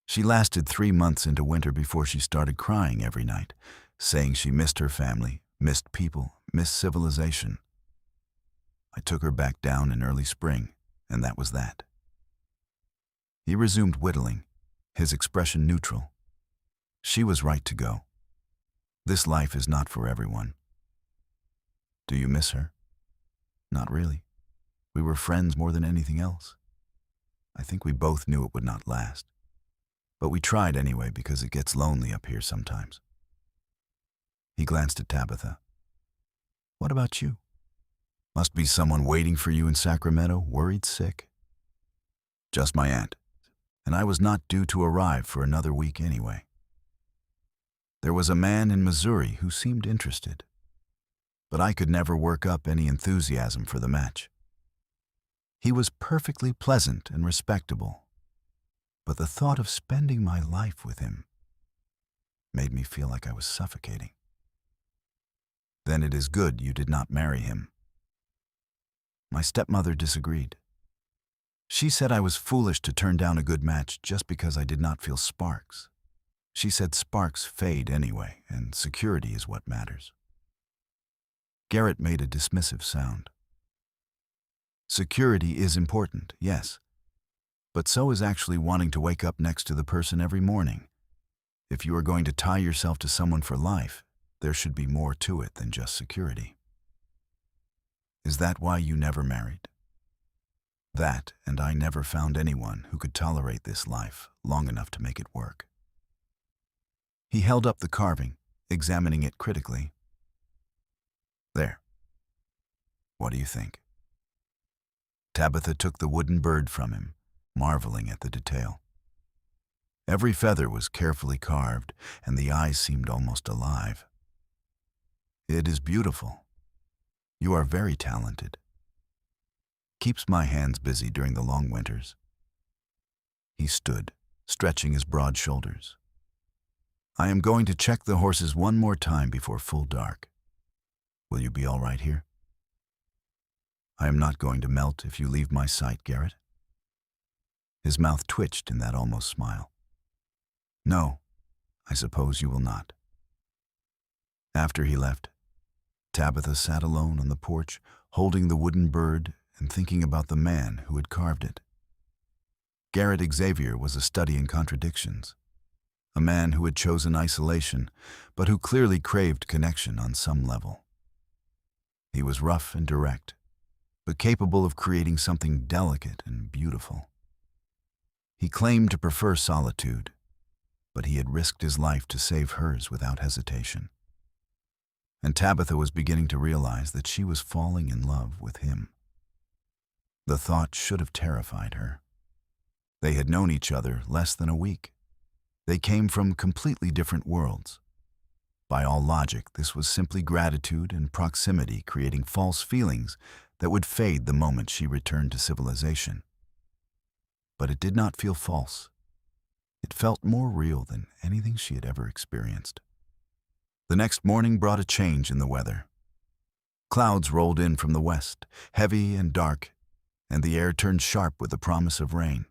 A: "She lasted 3 months into winter before she started crying every night, saying she missed her family, missed people, missed civilization. I took her back down in early spring, and that was that." He resumed whittling, his expression neutral. "She was right to go. This life is not for everyone." "Do you miss her?" "Not really. We were friends more than anything else. I think we both knew it would not last. But we tried anyway because it gets lonely up here sometimes." He glanced at Tabitha. What about you? Must be someone waiting for you in Sacramento, worried sick. Just my aunt, and I was not due to arrive for another week anyway. There was a man in Missouri who seemed interested, but I could never work up any enthusiasm for the match. He was perfectly pleasant and respectable, but the thought of spending my life with him made me feel like I was suffocating. Then it is good you did not marry him. My stepmother disagreed. She said I was foolish to turn down a good match just because I did not feel sparks. She said sparks fade anyway, and security is what matters. Garrett made a dismissive sound. Security is important, yes, but so is actually wanting to wake up next to the person every morning. If you are going to tie yourself to someone for life, there should be more to it than just security. Is that why you never married? That, and I never found anyone who could tolerate this life long enough to make it work. He held up the carving, examining it critically. There. What do you think? Tabitha took the wooden bird from him, marveling at the detail. Every feather was carefully carved, and the eyes seemed almost alive. It is beautiful. You are very talented. Keeps my hands busy during the long winters. He stood, stretching his broad shoulders. I am going to check the horses one more time before full dark. Will you be all right here? I am not going to melt if you leave my sight, Garrett. His mouth twitched in that almost smile. No, I suppose you will not. After he left, Tabitha sat alone on the porch, holding the wooden bird and thinking about the man who had carved it. Garrett Xavier was a study in contradictions, a man who had chosen isolation, but who clearly craved connection on some level. He was rough and direct, but capable of creating something delicate and beautiful. He claimed to prefer solitude, but he had risked his life to save hers without hesitation. And Tabitha was beginning to realize that she was falling in love with him. The thought should have terrified her. They had known each other less than a week. They came from completely different worlds. By all logic, this was simply gratitude and proximity creating false feelings that would fade the moment she returned to civilization. But it did not feel false. It felt more real than anything she had ever experienced. The next morning brought a change in the weather. Clouds rolled in from the west, heavy and dark, and the air turned sharp with the promise of rain.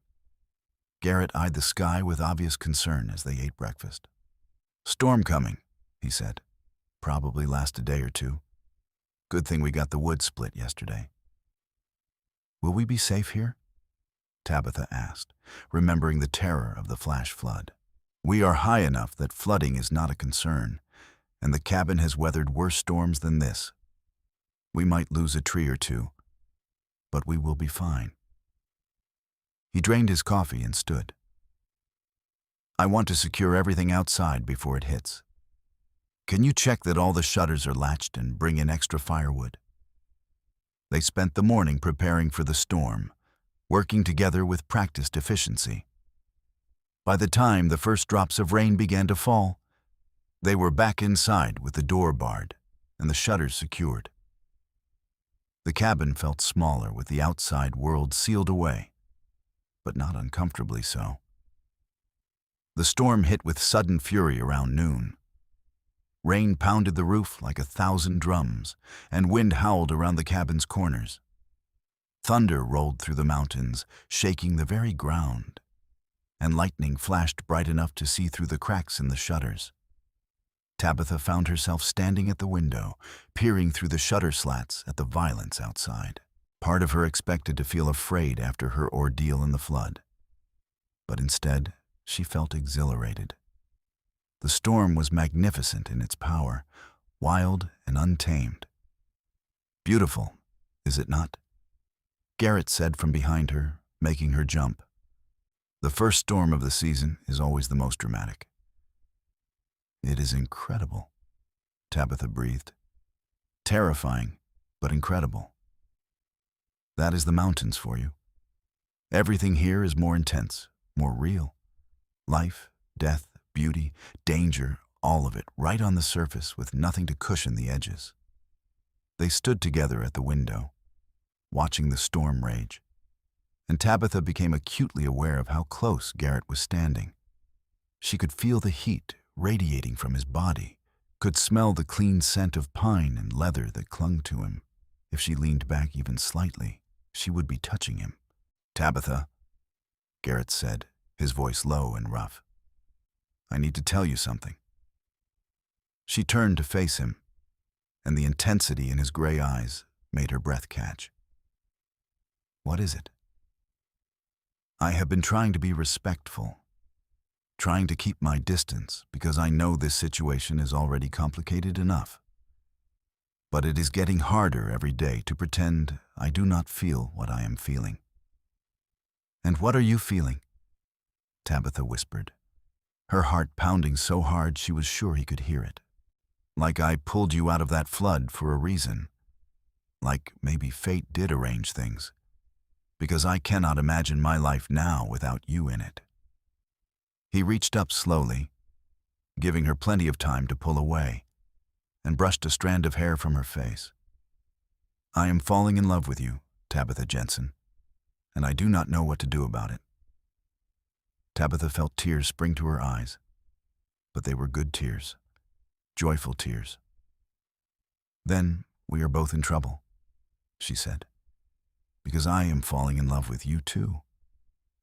A: Garrett eyed the sky with obvious concern as they ate breakfast. Storm coming, he said. Probably last a day or two. Good thing we got the wood split yesterday. Will we be safe here? Tabitha asked, remembering the terror of the flash flood. We are high enough that flooding is not a concern, and the cabin has weathered worse storms than this. We might lose a tree or two, but we will be fine. He drained his coffee and stood. I want to secure everything outside before it hits. Can you check that all the shutters are latched and bring in extra firewood? They spent the morning preparing for the storm, working together with practiced efficiency. By the time the first drops of rain began to fall, they were back inside with the door barred and the shutters secured. The cabin felt smaller with the outside world sealed away, but not uncomfortably so. The storm hit with sudden fury around noon. Rain pounded the roof like 1,000 drums, and wind howled around the cabin's corners. Thunder rolled through the mountains, shaking the very ground, and lightning flashed bright enough to see through the cracks in the shutters. Tabitha found herself standing at the window, peering through the shutter slats at the violence outside. Part of her expected to feel afraid after her ordeal in the flood, but instead she felt exhilarated. The storm was magnificent in its power, wild and untamed. Beautiful, is it not? Garrett said from behind her, making her jump. The first storm of the season is always the most dramatic. It is incredible, Tabitha breathed. Terrifying, but incredible. That is the mountains for you. Everything here is more intense, more real. Life, death, beauty, danger, all of it right on the surface with nothing to cushion the edges. They stood together at the window, watching the storm rage, and Tabitha became acutely aware of how close Garrett was standing. She could feel the heat radiating from his body, could smell the clean scent of pine and leather that clung to him. If she leaned back even slightly, she would be touching him. "Tabitha," Garrett said, his voice low and rough. "I need to tell you something." She turned to face him, and the intensity in his gray eyes made her breath catch. "What is it?" "I have been trying to be respectful, trying to keep my distance because I know this situation is already complicated enough. But it is getting harder every day to pretend I do not feel what I am feeling." "And what are you feeling?" Tabitha whispered, her heart pounding so hard she was sure he could hear it. "Like I pulled you out of that flood for a reason. Like maybe fate did arrange things. Because I cannot imagine my life now without you in it." He reached up slowly, giving her plenty of time to pull away, and brushed a strand of hair from her face. "I am falling in love with you, Tabitha Jensen, and I do not know what to do about it." Tabitha felt tears spring to her eyes, but they were good tears, joyful tears. "Then we are both in trouble," she said, "because I am falling in love with you too,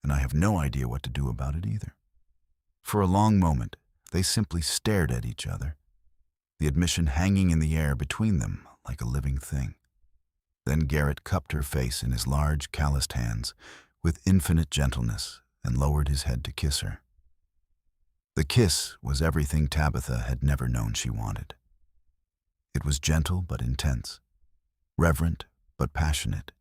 A: and I have no idea what to do about it either." For a long moment, they simply stared at each other, the admission hanging in the air between them like a living thing. Then Garrett cupped her face in his large, calloused hands with infinite gentleness and lowered his head to kiss her. The kiss was everything Tabitha had never known she wanted. It was gentle but intense, reverent but passionate,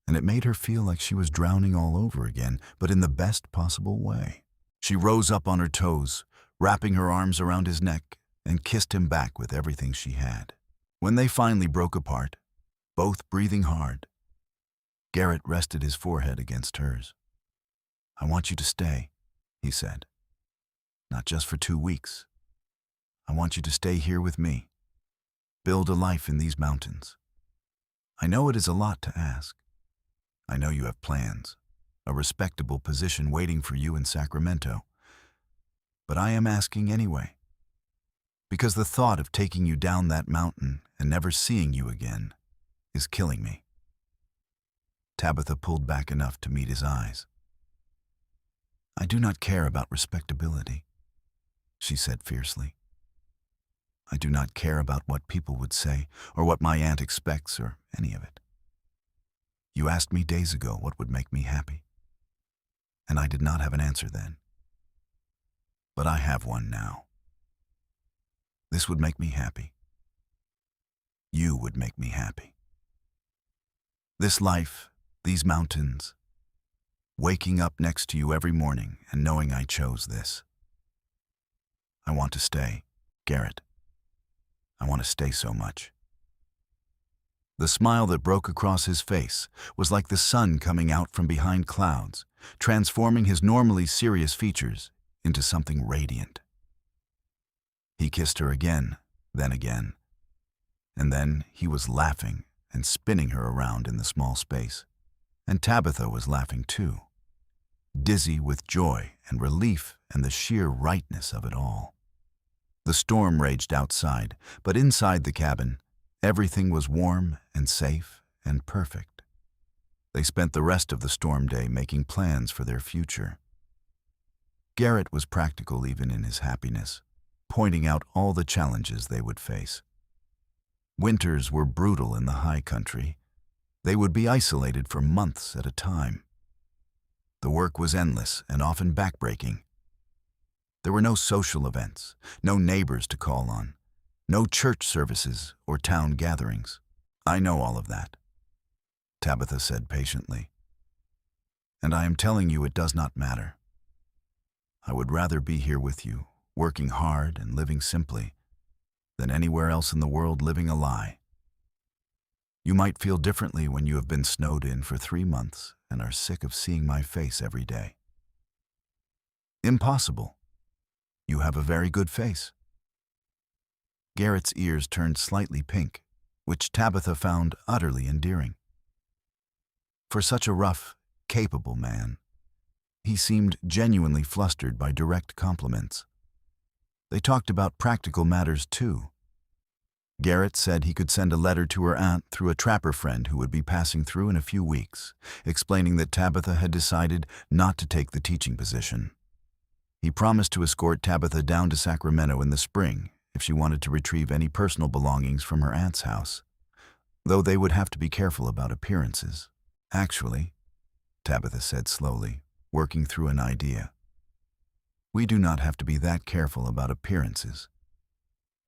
A: and it made her feel like she was drowning all over again, but in the best possible way. She rose up on her toes, wrapping her arms around his neck, and kissed him back with everything she had. When they finally broke apart, both breathing hard, Garrett rested his forehead against hers. "I want you to stay," he said. "Not just for 2 weeks. I want you to stay here with me. Build a life in these mountains. I know it is a lot to ask. I know you have plans, a respectable position waiting for you in Sacramento. But I am asking anyway, because the thought of taking you down that mountain and never seeing you again is killing me." Tabitha pulled back enough to meet his eyes. "I do not care about respectability," she said fiercely. "I do not care about what people would say or what my aunt expects or any of it. You asked me days ago what would make me happy, and I did not have an answer then. But I have one now. This would make me happy. You would make me happy. This life, these mountains, waking up next to you every morning and knowing I chose this. I want to stay, Garrett. I want to stay so much." The smile that broke across his face was like the sun coming out from behind clouds, transforming his normally serious features into something radiant. He kissed her again, then again, and then he was laughing and spinning her around in the small space, and Tabitha was laughing too, dizzy with joy and relief and the sheer rightness of it all. The storm raged outside, but inside the cabin, everything was warm and safe and perfect. They spent the rest of the storm day making plans for their future. Garrett was practical even in his happiness, pointing out all the challenges they would face. Winters were brutal in the high country. They would be isolated for months at a time. The work was endless and often backbreaking. There were no social events, no neighbors to call on, no church services or town gatherings. "I know all of that," Tabitha said patiently. "And I am telling you it does not matter. I would rather be here with you, working hard and living simply, than anywhere else in the world living a lie. You might feel differently when you have been snowed in for 3 months and are sick of seeing my face every day. Impossible. You have a very good face. Garrett's ears turned slightly pink, which Tabitha found utterly endearing. For such a rough, capable man, he seemed genuinely flustered by direct compliments. They talked about practical matters too. Garrett said he could send a letter to her aunt through a trapper friend who would be passing through in a few weeks, explaining that Tabitha had decided not to take the teaching position. He promised to escort Tabitha down to Sacramento in the spring if she wanted to retrieve any personal belongings from her aunt's house, though they would have to be careful about appearances. Actually, Tabitha said slowly, working through an idea, we do not have to be that careful about appearances.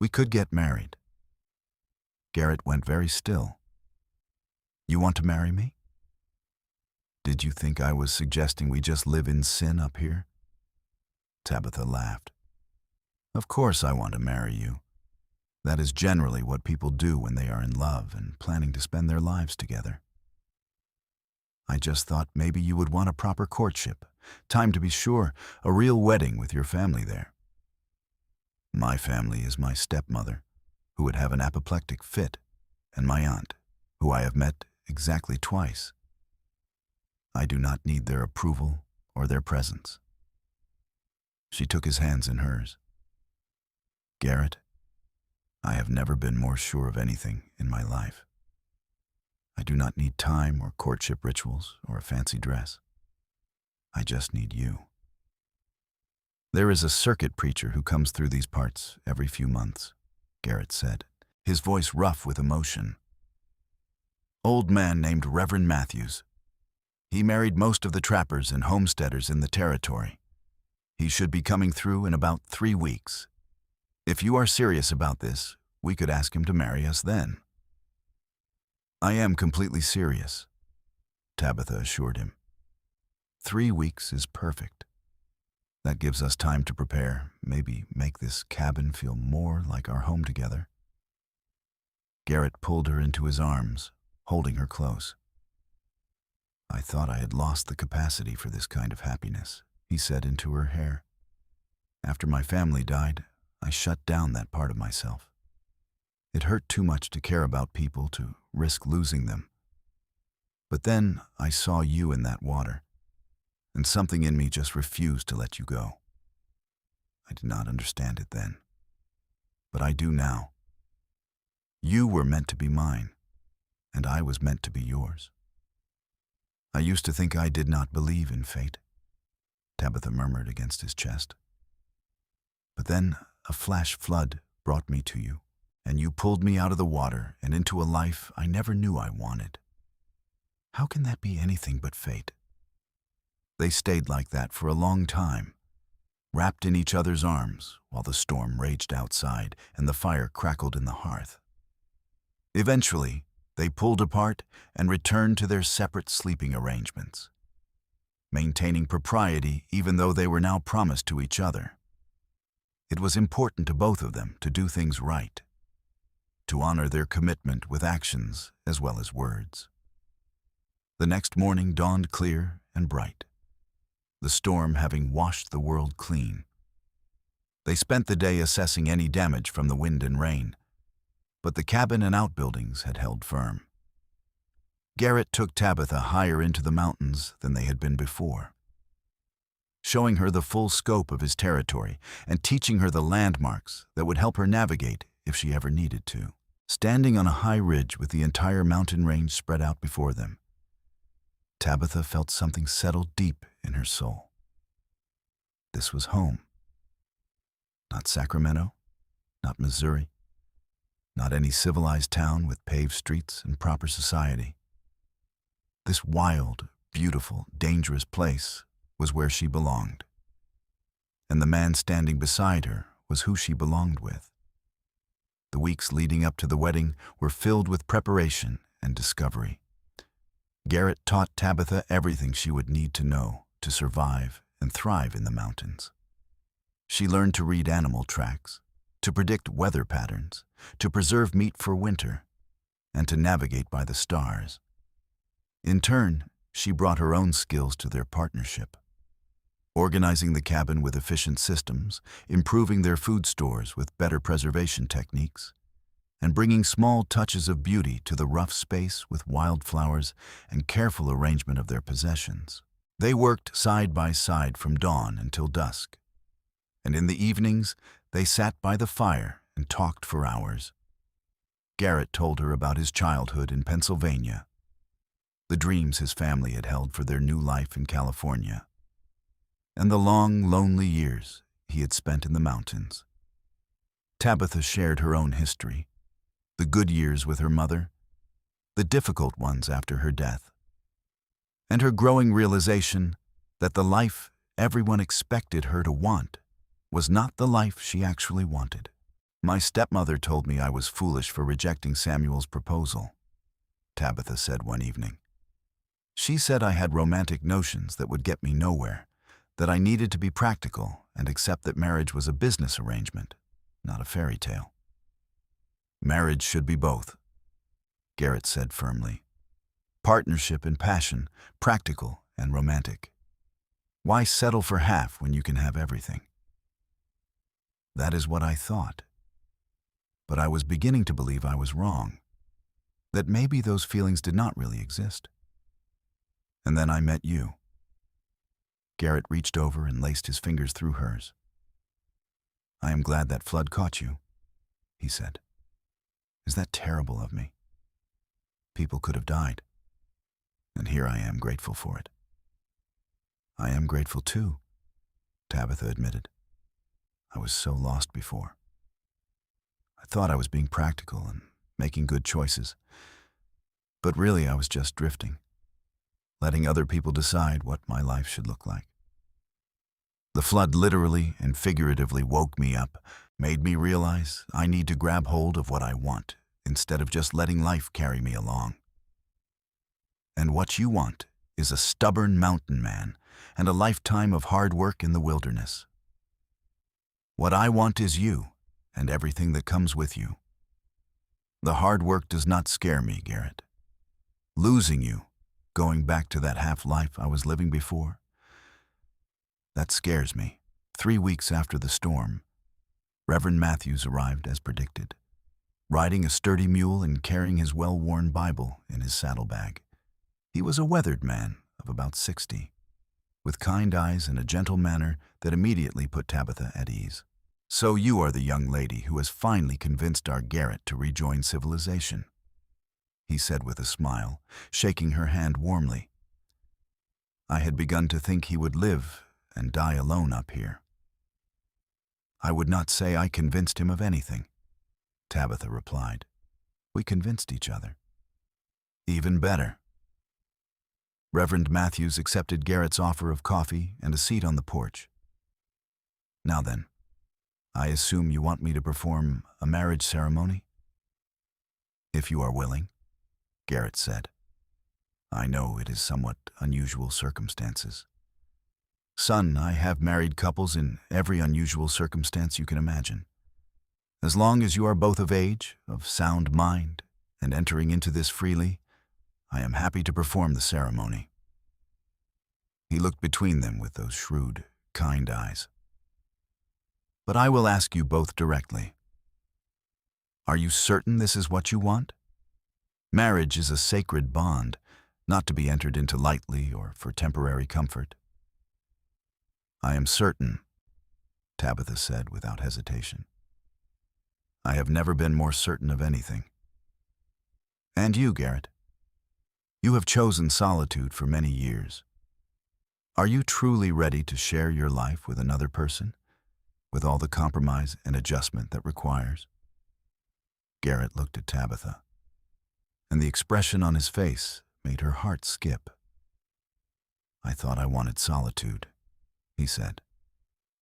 A: We could get married. Garrett went very still. You want to marry me? Did you think I was suggesting we just live in sin up here? Tabitha laughed. Of course I want to marry you. That is generally what people do when they are in love and planning to spend their lives together. I just thought maybe you would want a proper courtship, time to be sure, a real wedding with your family there. My family is my stepmother, who would have an apoplectic fit, and my aunt, who I have met exactly twice. I do not need their approval or their presence. She took his hands in hers. Garrett, I have never been more sure of anything in my life. I do not need time or courtship rituals or a fancy dress. I just need you. There is a circuit preacher who comes through these parts every few months, Garrett said, his voice rough with emotion. Old man named Reverend Matthews. He married most of the trappers and homesteaders in the territory. He should be coming through in about 3 weeks. If you are serious about this, we could ask him to marry us then. I am completely serious, Tabitha assured him. 3 weeks is perfect. That gives us time to prepare, maybe make this cabin feel more like our home together. Garrett pulled her into his arms, holding her close. I thought I had lost the capacity for this kind of happiness, he said into her hair. After my family died, I shut down that part of myself. It hurt too much to care about people to risk losing them. But then I saw you in that water, and something in me just refused to let you go. I did not understand it then, but I do now. You were meant to be mine, and I was meant to be yours. I used to think I did not believe in fate, Tabitha murmured against his chest. But then a flash flood brought me to you, and you pulled me out of the water and into a life I never knew I wanted. How can that be anything but fate? They stayed like that for a long time, wrapped in each other's arms while the storm raged outside and the fire crackled in the hearth. Eventually, they pulled apart and returned to their separate sleeping arrangements, maintaining propriety even though they were now promised to each other. It was important to both of them to do things right, to honor their commitment with actions as well as words. The next morning dawned clear and bright, the storm having washed the world clean. They spent the day assessing any damage from the wind and rain, but the cabin and outbuildings had held firm. Garrett took Tabitha higher into the mountains than they had been before, showing her the full scope of his territory and teaching her the landmarks that would help her navigate if she ever needed to. Standing on a high ridge with the entire mountain range spread out before them, Tabitha felt something settle deep in her soul. This was home. Not Sacramento, not Missouri, not any civilized town with paved streets and proper society. This wild, beautiful, dangerous place was where she belonged. And the man standing beside her was who she belonged with. The weeks leading up to the wedding were filled with preparation and discovery. Garrett taught Tabitha everything she would need to know to survive and thrive in the mountains. She learned to read animal tracks, to predict weather patterns, to preserve meat for winter, and to navigate by the stars. In turn, she brought her own skills to their partnership, organizing the cabin with efficient systems, improving their food stores with better preservation techniques, and bringing small touches of beauty to the rough space with wildflowers and careful arrangement of their possessions. They worked side by side from dawn until dusk, and in the evenings they sat by the fire and talked for hours. Garrett told her about his childhood in Pennsylvania, the dreams his family had held for their new life in California, and the long, lonely years he had spent in the mountains. Tabitha shared her own history, the good years with her mother, the difficult ones after her death, and her growing realization that the life everyone expected her to want was not the life she actually wanted. "My stepmother told me I was foolish for rejecting Samuel's proposal," Tabitha said one evening. "She said I had romantic notions that would get me nowhere, that I needed to be practical and accept that marriage was a business arrangement, not a fairy tale." "Marriage should be both," Garrett said firmly. "Partnership and passion, practical and romantic. Why settle for half when you can have everything?" That is what I thought. But I was beginning to believe I was wrong, that maybe those feelings did not really exist. And then I met you. Garrett reached over and laced his fingers through hers. "I am glad that flood caught you," he said. "Is that terrible of me? People could have died, and here I am grateful for it." "I am grateful too," Tabitha admitted. "I was so lost before. I thought I was being practical and making good choices, but really I was just drifting, letting other people decide what my life should look like. The flood literally and figuratively woke me up, made me realize I need to grab hold of what I want instead of just letting life carry me along. And what you want is a stubborn mountain man and a lifetime of hard work in the wilderness. What I want is you and everything that comes with you. The hard work does not scare me, Garrett. Losing you, going back to that half-life I was living before, that scares me." 3 weeks after the storm, Reverend Matthews arrived as predicted, riding a sturdy mule and carrying his well-worn Bible in his saddlebag. He was a weathered man of about 60, with kind eyes and a gentle manner that immediately put Tabitha at ease. "So you are the young lady who has finally convinced our Garrett to rejoin civilization," he said with a smile, shaking her hand warmly. "I had begun to think he would live and die alone up here." "I would not say I convinced him of anything," Tabitha replied. "We convinced each other." "Even better." Reverend Matthews accepted Garrett's offer of coffee and a seat on the porch. "Now then, I assume you want me to perform a marriage ceremony?" "If you are willing," Garrett said. "I know it is somewhat unusual circumstances." "Son, I have married couples in every unusual circumstance you can imagine. As long as you are both of age, of sound mind, and entering into this freely, I am happy to perform the ceremony." He looked between them with those shrewd, kind eyes. "But I will ask you both directly. Are you certain this is what you want? Marriage is a sacred bond, not to be entered into lightly or for temporary comfort." "I am certain," Tabitha said without hesitation. "I have never been more certain of anything." "And you, Garrett? You have chosen solitude for many years. Are you truly ready to share your life with another person, with all the compromise and adjustment that requires?" Garrett looked at Tabitha, and the expression on his face made her heart skip. "I thought I wanted solitude," he said.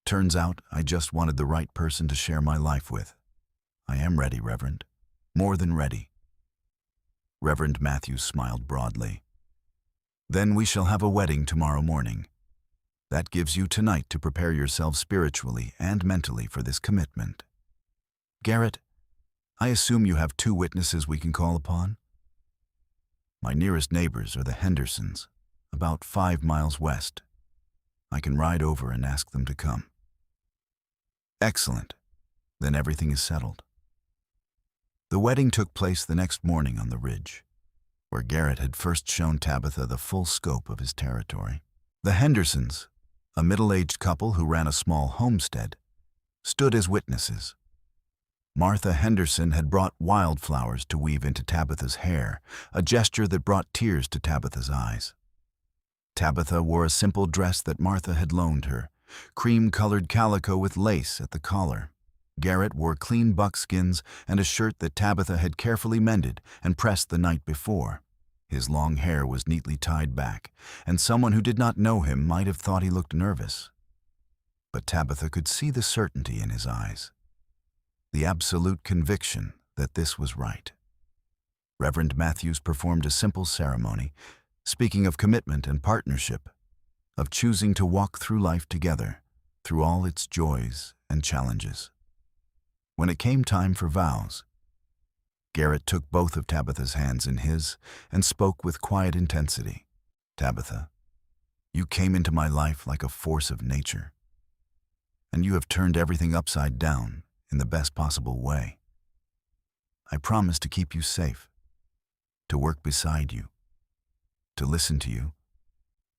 A: "Turns out I just wanted the right person to share my life with. I am ready, Reverend. More than ready." Reverend Matthews smiled broadly. "Then we shall have a wedding tomorrow morning. That gives you tonight to prepare yourselves spiritually and mentally for this commitment." Garrett, I assume you have 2 witnesses we can call upon? My nearest neighbors are the Hendersons, about 5 miles west. I can ride over and ask them to come. Excellent. Then everything is settled. The wedding took place the next morning on the ridge, where Garrett had first shown Tabitha the full scope of his territory. The Hendersons, a middle-aged couple who ran a small homestead, stood as witnesses. Martha Henderson had brought wildflowers to weave into Tabitha's hair, a gesture that brought tears to Tabitha's eyes. Tabitha wore a simple dress that Martha had loaned her, cream-colored calico with lace at the collar. Garrett wore clean buckskins and a shirt that Tabitha had carefully mended and pressed the night before. His long hair was neatly tied back, and someone who did not know him might have thought he looked nervous. But Tabitha could see the certainty in his eyes, the absolute conviction that this was right. Reverend Matthews performed a simple ceremony, speaking of commitment and partnership, of choosing to walk through life together, through all its joys and challenges. When it came time for vows, Garrett took both of Tabitha's hands in his and spoke with quiet intensity. Tabitha, you came into my life like a force of nature, and you have turned everything upside down in the best possible way. I promise to keep you safe, to work beside you, to listen to you,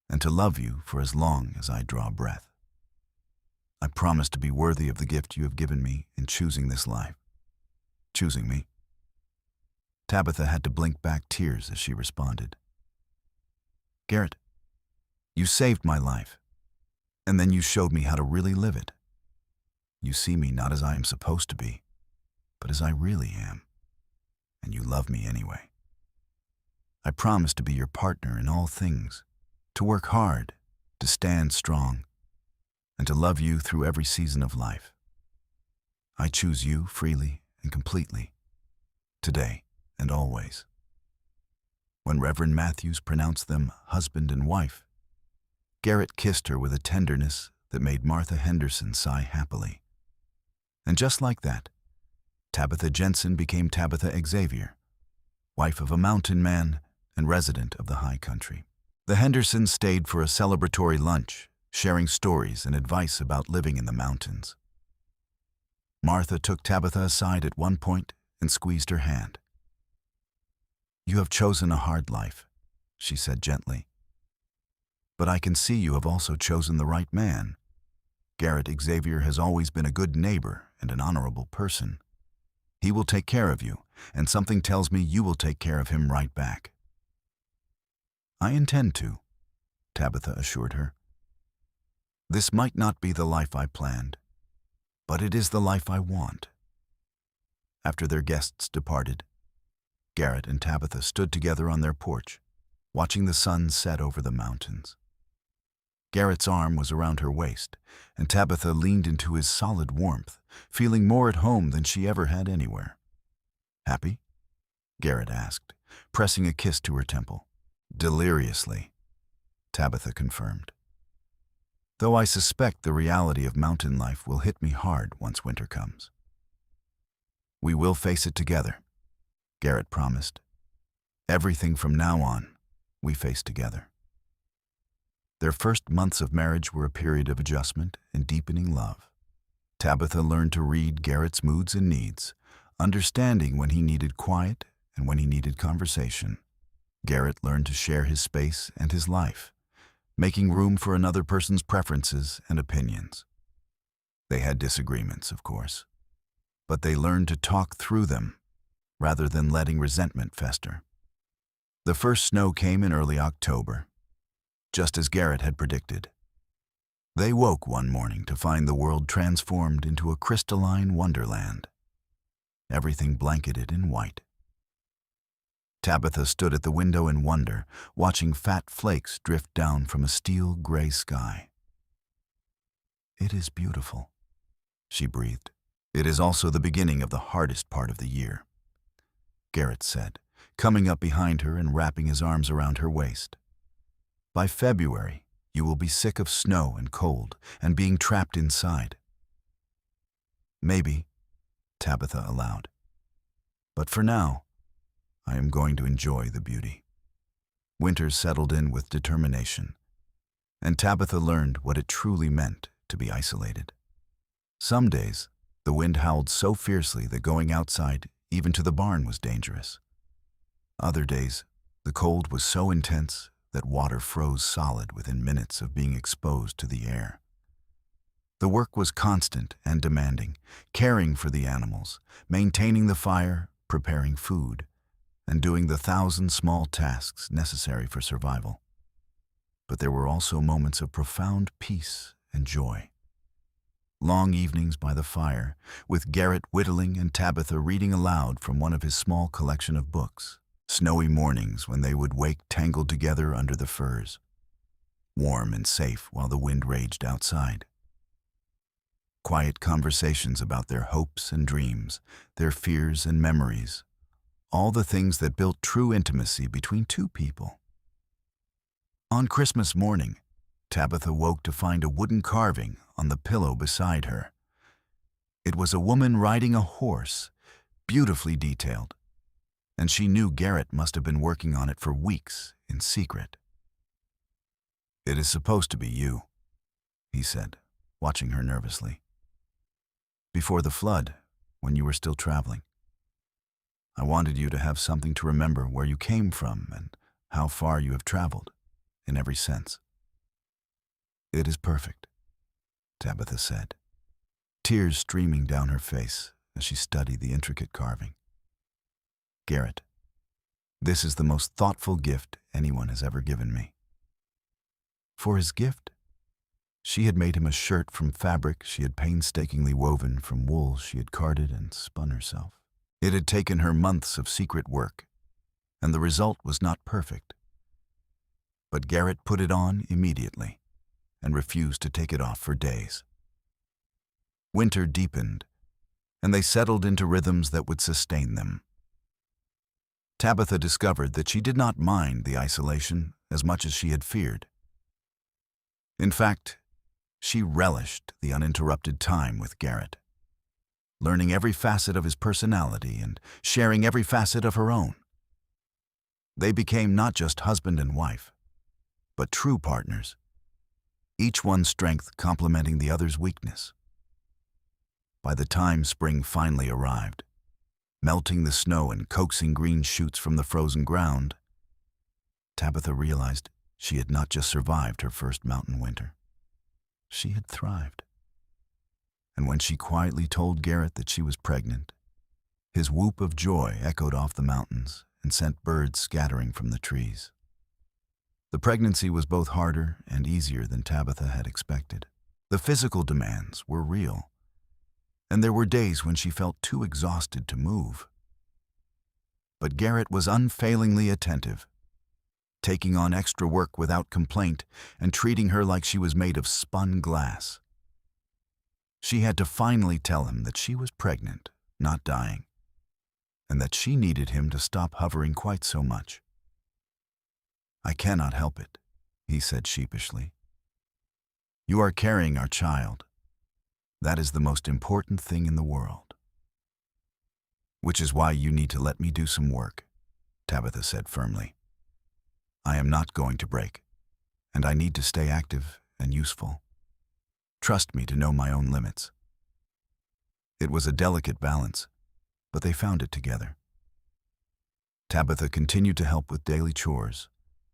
A: and to love you for as long as I draw breath. I promise to be worthy of the gift you have given me in choosing this life. Choosing me. Tabitha had to blink back tears as she responded. Garrett, you saved my life, and then you showed me how to really live it. You see me not as I am supposed to be, but as I really am, and you love me anyway. I promise to be your partner in all things, to work hard, to stand strong, and to love you through every season of life. I choose you freely and completely, today and always. When Reverend Matthews pronounced them husband and wife, Garrett kissed her with a tenderness that made Martha Henderson sigh happily. And just like that, Tabitha Jensen became Tabitha Xavier, wife of a mountain man and resident of the high country. The Hendersons stayed for a celebratory lunch, sharing stories and advice about living in the mountains. Martha took Tabitha aside at one point and squeezed her hand. You have chosen a hard life, she said gently. But I can see you have also chosen the right man. Garrett Xavier has always been a good neighbor and an honorable person. He will take care of you, and something tells me you will take care of him right back. I intend to, Tabitha assured her. This might not be the life I planned, but it is the life I want. After their guests departed, Garrett and Tabitha stood together on their porch, watching the sun set over the mountains. Garrett's arm was around her waist, and Tabitha leaned into his solid warmth, feeling more at home than she ever had anywhere. Happy? Garrett asked, pressing a kiss to her temple. Deliriously, Tabitha confirmed. Though I suspect the reality of mountain life will hit me hard once winter comes. We will face it together, Garrett promised. Everything from now on, we face together. Their first months of marriage were a period of adjustment and deepening love. Tabitha learned to read Garrett's moods and needs, understanding when he needed quiet and when he needed conversation. Garrett learned to share his space and his life, making room for another person's preferences and opinions. They had disagreements, of course, but they learned to talk through them rather than letting resentment fester. The first snow came in early October, just as Garrett had predicted. They woke one morning to find the world transformed into a crystalline wonderland, everything blanketed in white. Tabitha stood at the window in wonder, watching fat flakes drift down from a steel gray sky. It is beautiful, she breathed. It is also the beginning of the hardest part of the year, Garrett said, coming up behind her and wrapping his arms around her waist. By February, you will be sick of snow and cold and being trapped inside. Maybe, Tabitha allowed. But for now, I am going to enjoy the beauty. Winter settled in with determination, and Tabitha learned what it truly meant to be isolated. Some days, the wind howled so fiercely that going outside, even to the barn, was dangerous. Other days, the cold was so intense that water froze solid within minutes of being exposed to the air. The work was constant and demanding, caring for the animals, maintaining the fire, preparing food, and doing the 1,000 small tasks necessary for survival. But there were also moments of profound peace and joy. Long evenings by the fire, with Garrett whittling and Tabitha reading aloud from one of his small collection of books. Snowy mornings when they would wake tangled together under the firs, warm and safe while the wind raged outside. Quiet conversations about their hopes and dreams, their fears and memories, all the things that built true intimacy between two people. On Christmas morning, Tabitha woke to find a wooden carving on the pillow beside her. It was a woman riding a horse, beautifully detailed, and she knew Garrett must have been working on it for weeks in secret. "It is supposed to be you," he said, watching her nervously. "Before the flood, when you were still traveling. I wanted you to have something to remember where you came from and how far you have traveled, in every sense." "It is perfect," Tabitha said, tears streaming down her face as she studied the intricate carving. "Garrett, this is the most thoughtful gift anyone has ever given me." For his gift, she had made him a shirt from fabric she had painstakingly woven from wool she had carded and spun herself. It had taken her months of secret work, and the result was not perfect. But Garrett put it on immediately and refused to take it off for days. Winter deepened, and they settled into rhythms that would sustain them. Tabitha discovered that she did not mind the isolation as much as she had feared. In fact, she relished the uninterrupted time with Garrett, learning every facet of his personality and sharing every facet of her own. They became not just husband and wife, but true partners, each one's strength complementing the other's weakness. By the time spring finally arrived, melting the snow and coaxing green shoots from the frozen ground, Tabitha realized she had not just survived her first mountain winter. She had thrived. And when she quietly told Garrett that she was pregnant, his whoop of joy echoed off the mountains and sent birds scattering from the trees. The pregnancy was both harder and easier than Tabitha had expected. The physical demands were real, and there were days when she felt too exhausted to move. But Garrett was unfailingly attentive, taking on extra work without complaint and treating her like she was made of spun glass. She had to finally tell him that she was pregnant, not dying, and that she needed him to stop hovering quite so much. "I cannot help it," he said sheepishly. "You are carrying our child. That is the most important thing in the world." "Which is why you need to let me do some work," Tabitha said firmly. "I am not going to break, and I need to stay active and useful. Trust me to know my own limits." It was a delicate balance, but they found it together. Tabitha continued to help with daily chores,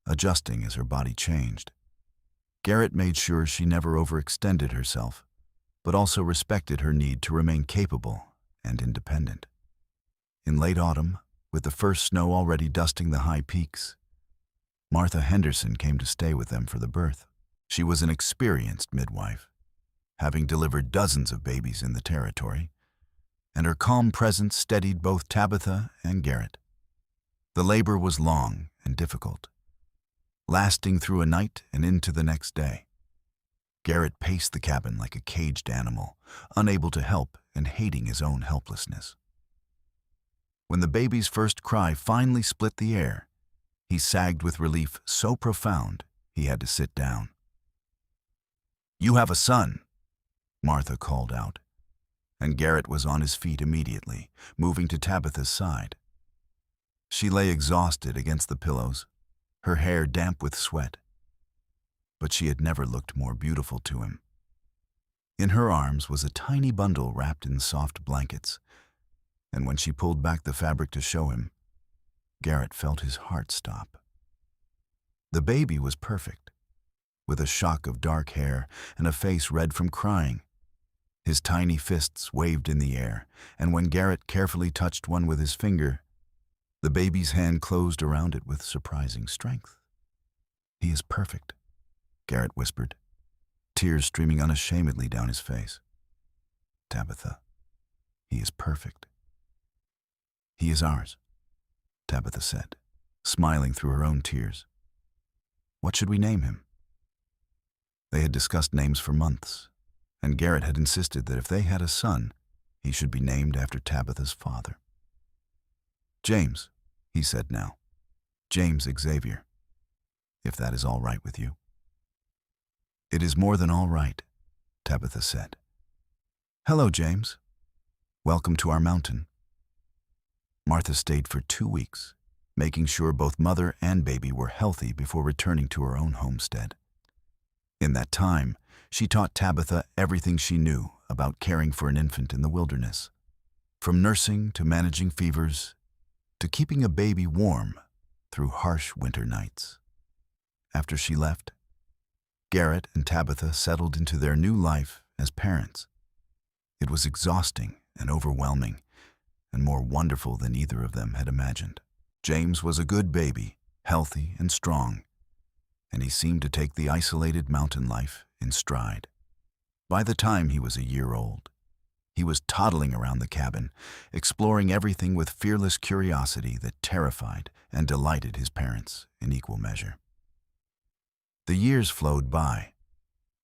A: adjusting as her body changed. Garrett made sure she never overextended herself, but also respected her need to remain capable and independent. In late autumn, with the first snow already dusting the high peaks, Martha Henderson came to stay with them for the birth. She was an experienced midwife, having delivered dozens of babies in the territory, and her calm presence steadied both Tabitha and Garrett. The labor was long and difficult, lasting through a night and into the next day. Garrett paced the cabin like a caged animal, unable to help and hating his own helplessness. When the baby's first cry finally split the air, he sagged with relief so profound he had to sit down. "You have a son," Martha called out, and Garrett was on his feet immediately, moving to Tabitha's side. She lay exhausted against the pillows, her hair damp with sweat. But she had never looked more beautiful to him. In her arms was a tiny bundle wrapped in soft blankets, and when she pulled back the fabric to show him, Garrett felt his heart stop. The baby was perfect, with a shock of dark hair and a face red from crying. His tiny fists waved in the air, and when Garrett carefully touched one with his finger, the baby's hand closed around it with surprising strength. "He is perfect," Garrett whispered, tears streaming unashamedly down his face. "Tabitha, he is perfect." "He is ours," Tabitha said, smiling through her own tears. "What should we name him?" They had discussed names for months, and Garrett had insisted that if they had a son, he should be named after Tabitha's father. "James," he said now. "James Xavier, if that is all right with you." "It is more than all right," Tabitha said. "Hello, James. Welcome to our mountain." Martha stayed for 2 weeks, making sure both mother and baby were healthy before returning to her own homestead. In that time, she taught Tabitha everything she knew about caring for an infant in the wilderness, from nursing to managing fevers, to keeping a baby warm through harsh winter nights. After she left, Garrett and Tabitha settled into their new life as parents. It was exhausting and overwhelming, and more wonderful than either of them had imagined. James was a good baby, healthy and strong, and he seemed to take the isolated mountain life in stride. By the time he was a year old, he was toddling around the cabin, exploring everything with fearless curiosity that terrified and delighted his parents in equal measure. The years flowed by,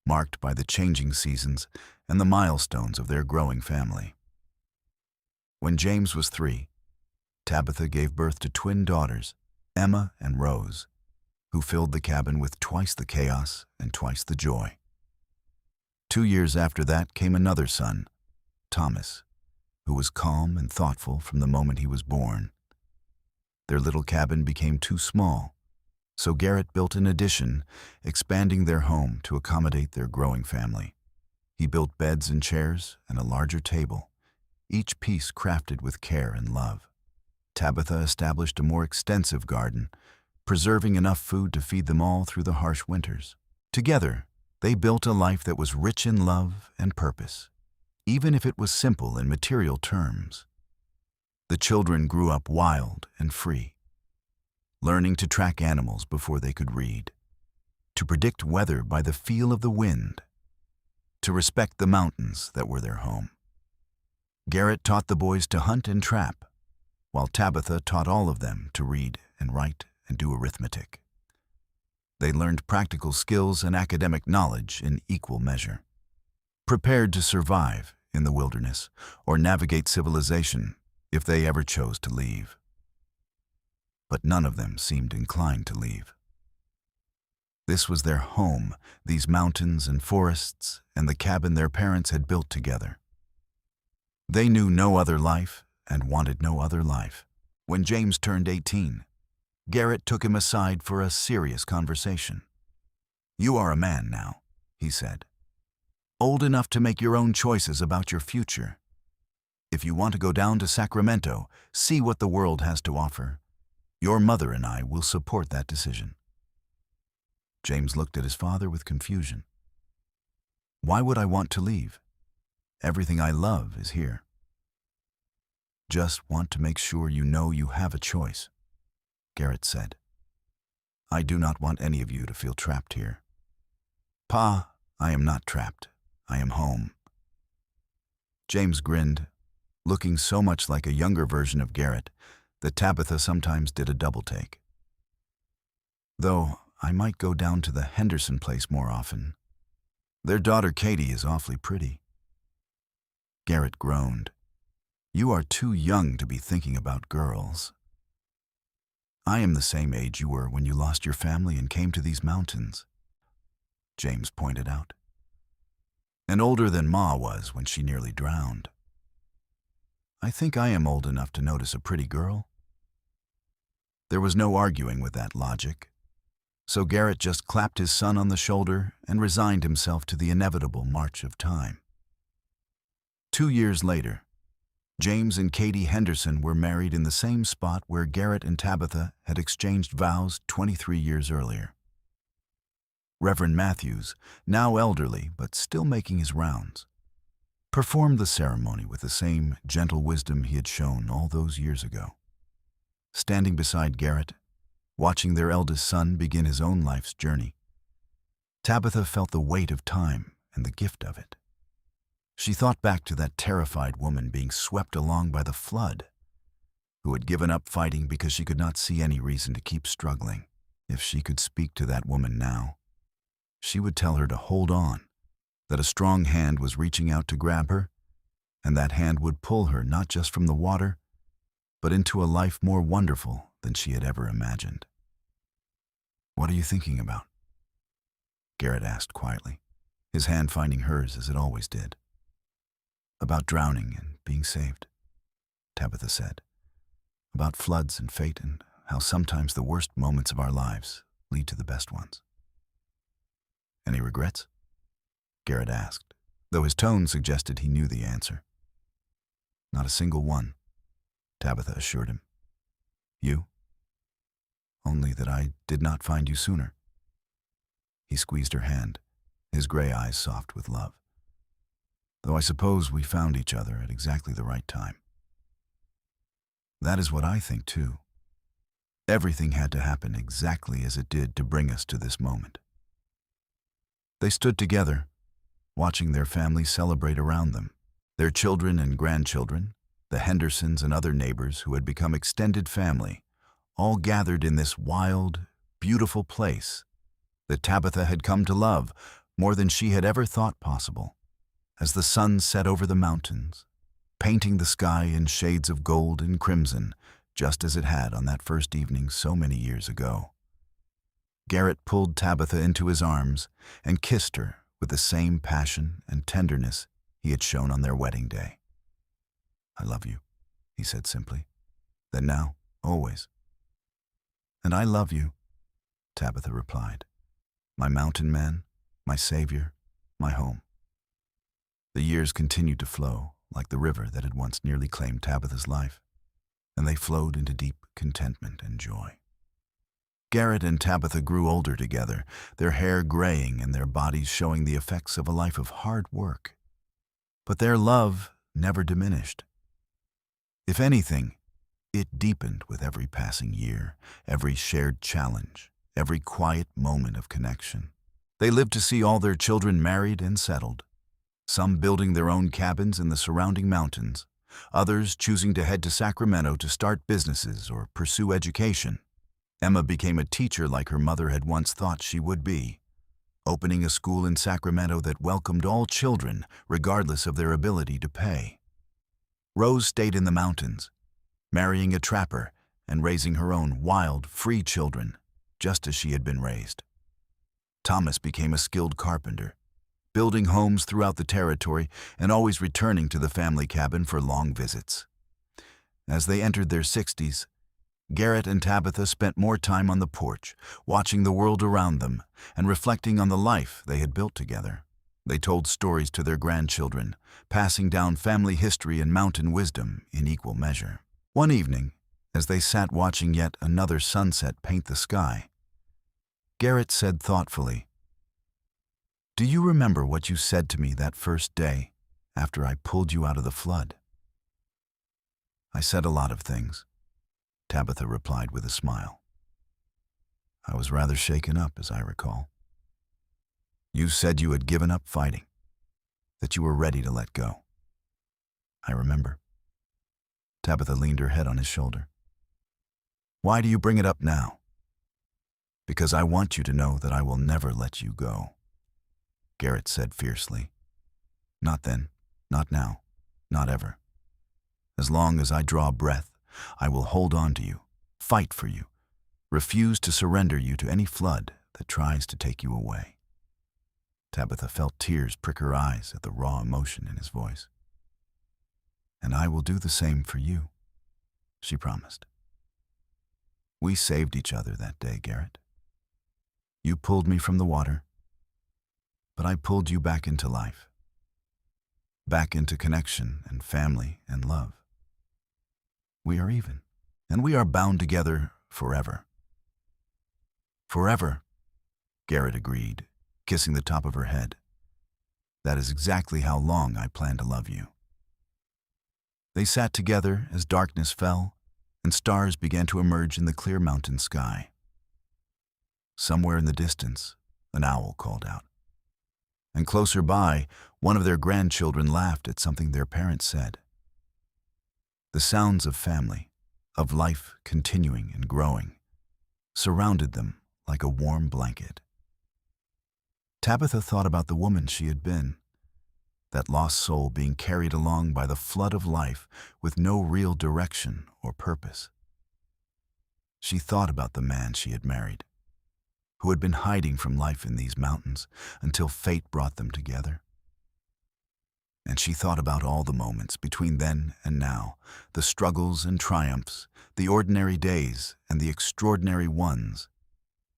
A: marked by the changing seasons and the milestones of their growing family. When James was 3, Tabitha gave birth to twin daughters, Emma and Rose, who filled the cabin with twice the chaos and twice the joy. 2 years after that came another son, Thomas, who was calm and thoughtful from the moment he was born. Their little cabin became too small, so Garrett built an addition, expanding their home to accommodate their growing family. He built beds and chairs and a larger table, each piece crafted with care and love. Tabitha established a more extensive garden, preserving enough food to feed them all through the harsh winters. Together, they built a life that was rich in love and purpose, even if it was simple in material terms. The children grew up wild and free, learning to track animals before they could read, to predict weather by the feel of the wind, to respect the mountains that were their home. Garrett taught the boys to hunt and trap, while Tabitha taught all of them to read and write and do arithmetic. They learned practical skills and academic knowledge in equal measure, prepared to survive in the wilderness or navigate civilization if they ever chose to leave. But none of them seemed inclined to leave. This was their home, these mountains and forests and the cabin their parents had built together. They knew no other life and wanted no other life. When James turned 18, Garrett took him aside for a serious conversation. "You are a man now," he said, "old enough to make your own choices about your future. If you want to go down to Sacramento, see what the world has to offer. Your mother and I will support that decision." James looked at his father with confusion. "Why would I want to leave? Everything I love is here." "Just want to make sure you know you have a choice," Garrett said. "I do not want any of you to feel trapped here." "Pa, I am not trapped. I am home." James grinned, looking so much like a younger version of Garrett that Tabitha sometimes did a double take. "Though I might go down to the Henderson place more often. Their daughter Katie is awfully pretty." Garrett groaned. "You are too young to be thinking about girls." "I am the same age you were when you lost your family and came to these mountains," James pointed out. "And older than Ma was when she nearly drowned." I think I am old enough to notice a pretty girl." There was no arguing with that logic, so Garrett just clapped his son on the shoulder and resigned himself to the inevitable march of time. 2 years later, James and Katie Henderson were married in the same spot where Garrett and Tabitha had exchanged vows 23 years earlier. Reverend Matthews, now elderly but still making his rounds, performed the ceremony with the same gentle wisdom he had shown all those years ago. Standing beside Garrett, watching their eldest son begin his own life's journey, Tabitha felt the weight of time and the gift of it. She thought back to that terrified woman being swept along by the flood, who had given up fighting because she could not see any reason to keep struggling. If she could speak to that woman now, she would tell her to hold on, that a strong hand was reaching out to grab her, and that hand would pull her not just from the water, but into a life more wonderful than she had ever imagined. "What are you thinking about?" Garrett asked quietly, his hand finding hers as it always did. "About drowning and being saved," Tabitha said. "About floods and fate and how sometimes the worst moments of our lives lead to the best ones." "Any regrets?" Garrett asked, though his tone suggested he knew the answer. "Not a single one," Tabitha assured him. "You?" "Only that I did not find you sooner." He squeezed her hand, his gray eyes soft with love. "Though I suppose we found each other at exactly the right time." "That is what I think too. Everything had to happen exactly as it did to bring us to this moment." They stood together, watching their family celebrate around them. Their children and grandchildren, the Hendersons and other neighbors who had become extended family, all gathered in this wild, beautiful place that Tabitha had come to love more than she had ever thought possible. As the sun set over the mountains, painting the sky in shades of gold and crimson, just as it had on that first evening so many years ago, Garrett pulled Tabitha into his arms and kissed her with the same passion and tenderness he had shown on their wedding day. "I love you," he said simply. "Then now, always." "And I love you," Tabitha replied. "My mountain man, my savior, my home." The years continued to flow like the river that had once nearly claimed Tabitha's life, and they flowed into deep contentment and joy. Garrett and Tabitha grew older together, their hair graying and their bodies showing the effects of a life of hard work. But their love never diminished. If anything, it deepened with every passing year, every shared challenge, every quiet moment of connection. They lived to see all their children married and settled, some building their own cabins in the surrounding mountains, others choosing to head to Sacramento to start businesses or pursue education. Emma became a teacher like her mother had once thought she would be, opening a school in Sacramento that welcomed all children, regardless of their ability to pay. Rose stayed in the mountains, marrying a trapper and raising her own wild, free children, just as she had been raised. Thomas became a skilled carpenter, building homes throughout the territory and always returning to the family cabin for long visits. As they entered their 60s, Garrett and Tabitha spent more time on the porch, watching the world around them and reflecting on the life they had built together. They told stories to their grandchildren, passing down family history and mountain wisdom in equal measure. One evening, as they sat watching yet another sunset paint the sky, Garrett said thoughtfully, "Do you remember what you said to me that first day after I pulled you out of the flood?" "I said a lot of things," Tabitha replied with a smile. "I was rather shaken up, as I recall. You said you had given up fighting, that you were ready to let go." "I remember." Tabitha leaned her head on his shoulder. "Why do you bring it up now?" "Because I want you to know that I will never let you go," Garrett said fiercely. "Not then, not now, not ever. As long as I draw breath, I will hold on to you, fight for you, refuse to surrender you to any flood that tries to take you away." Tabitha felt tears prick her eyes at the raw emotion in his voice. "And I will do the same for you," she promised. We saved each other that day, Garrett. You pulled me from the water, but I pulled you back into life, back into connection and family and love. We are even, and we are bound together forever. Forever, Garrett agreed, kissing the top of her head. That is exactly how long I plan to love you. They sat together as darkness fell and stars began to emerge in the clear mountain sky. Somewhere in the distance, an owl called out. And closer by, one of their grandchildren laughed at something their parents said. The sounds of family, of life continuing and growing, surrounded them like a warm blanket. Tabitha thought about the woman she had been, that lost soul being carried along by the flood of life with no real direction or purpose. She thought about the man she had married, who had been hiding from life in these mountains until fate brought them together. And she thought about all the moments between then and now, the struggles and triumphs, the ordinary days and the extraordinary ones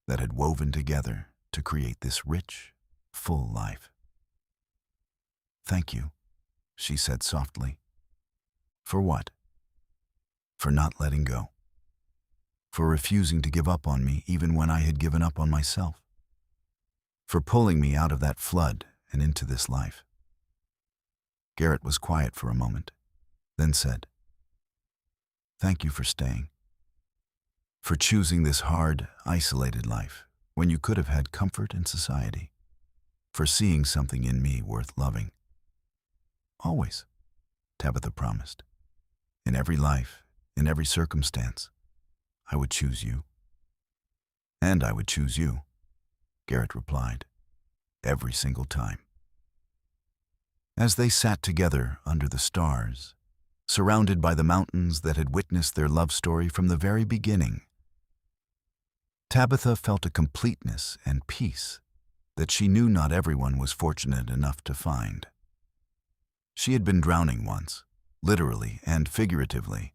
A: that had woven together to create this rich, full life. "Thank you," she said softly. "For what?" "For not letting go. For refusing to give up on me even when I had given up on myself. For pulling me out of that flood and into this life." Garrett was quiet for a moment, then said, "Thank you for staying. For choosing this hard, isolated life when you could have had comfort in society. For seeing something in me worth loving." "Always," Tabitha promised. "In every life, in every circumstance, I would choose you." "And I would choose you," Garrett replied, "every single time." As they sat together under the stars, surrounded by the mountains that had witnessed their love story from the very beginning, Tabitha felt a completeness and peace that she knew not everyone was fortunate enough to find. She had been drowning once, literally and figuratively,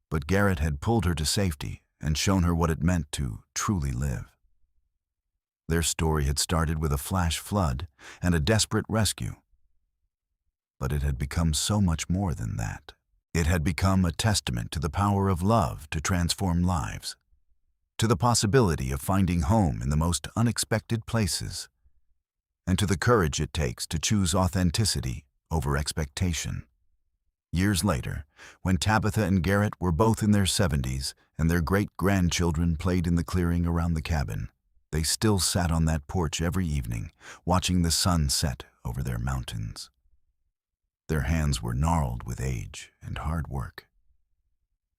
A: but Garrett had pulled her to safety and shown her what it meant to truly live. Their story had started with a flash flood and a desperate rescue, but it had become so much more than that. It had become a testament to the power of love to transform lives, to the possibility of finding home in the most unexpected places, and to the courage it takes to choose authenticity over expectation. Years later, when Tabitha and Garrett were both in their 70s and their great-grandchildren played in the clearing around the cabin, they still sat on that porch every evening, watching the sun set over their mountains. Their hands were gnarled with age and hard work,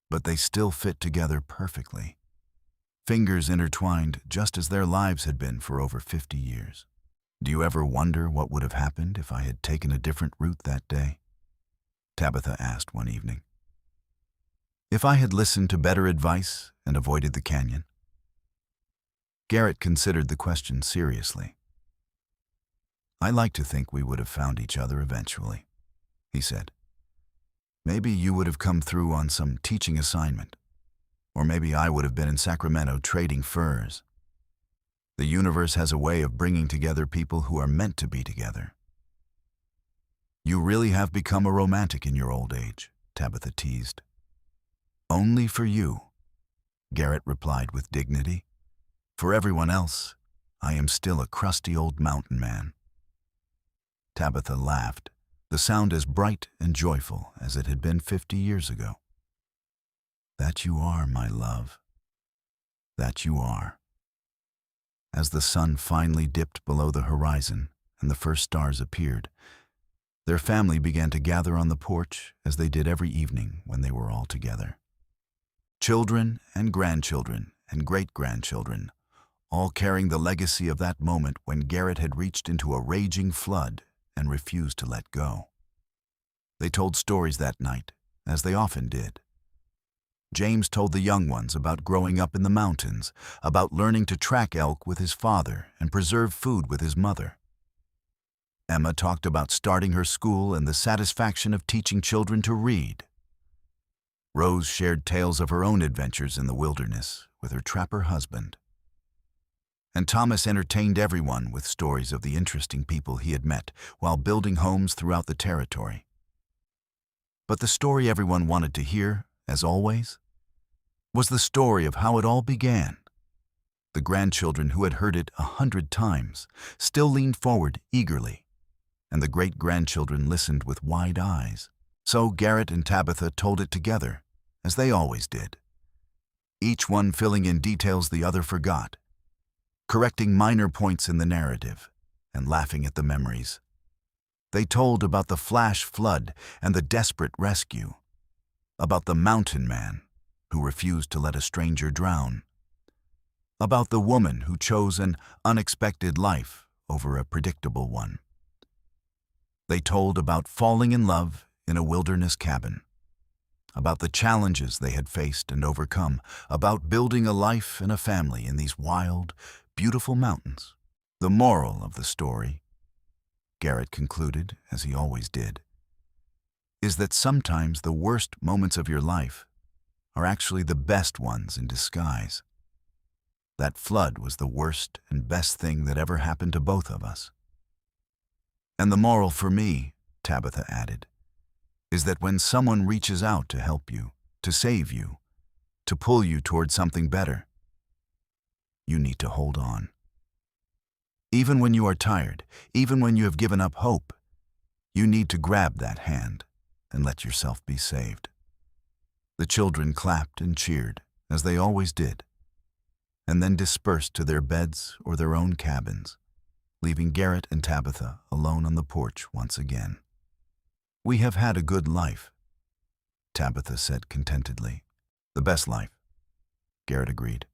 A: but they still fit together perfectly, fingers intertwined just as their lives had been for over 50 years. "Do you ever wonder what would have happened if I had taken a different route that day?" Tabitha asked one evening. "If I had listened to better advice and avoided the canyon?" Garrett considered the question seriously. "I like to think we would have found each other eventually," he said. "Maybe you would have come through on some teaching assignment, or maybe I would have been in Sacramento trading furs. The universe has a way of bringing together people who are meant to be together." "You really have become a romantic in your old age," Tabitha teased. "Only for you," Garrett replied with dignity. "For everyone else, I am still a crusty old mountain man." Tabitha laughed, the sound as bright and joyful as it had been 50 years ago. "That you are, my love. That you are." As the sun finally dipped below the horizon and the first stars appeared, their family began to gather on the porch as they did every evening when they were all together. Children and grandchildren and great-grandchildren, all carrying the legacy of that moment when Garrett had reached into a raging flood and refused to let go. They told stories that night, as they often did. James told the young ones about growing up in the mountains, about learning to track elk with his father and preserve food with his mother. Emma talked about starting her school and the satisfaction of teaching children to read. Rose shared tales of her own adventures in the wilderness with her trapper husband. And Thomas entertained everyone with stories of the interesting people he had met while building homes throughout the territory. But the story everyone wanted to hear, as always, was the story of how it all began. The grandchildren who had heard it 100 times still leaned forward eagerly, and the great-grandchildren listened with wide eyes. So Garrett and Tabitha told it together, as they always did, each one filling in details the other forgot, correcting minor points in the narrative, and laughing at the memories. They told about the flash flood and the desperate rescue, about the mountain man who refused to let a stranger drown, about the woman who chose an unexpected life over a predictable one. They told about falling in love in a wilderness cabin, about the challenges they had faced and overcome, about building a life and a family in these wild, beautiful mountains. The moral of the story, Garrett concluded, as he always did, is that sometimes the worst moments of your life are actually the best ones in disguise. That flood was the worst and best thing that ever happened to both of us. And the moral for me, Tabitha added, is that when someone reaches out to help you, to save you, to pull you toward something better, you need to hold on. Even when you are tired, even when you have given up hope, you need to grab that hand and let yourself be saved. The children clapped and cheered, as they always did, and then dispersed to their beds or their own cabins, leaving Garrett and Tabitha alone on the porch once again. "We have had a good life," Tabitha said contentedly. "The best life," Garrett agreed,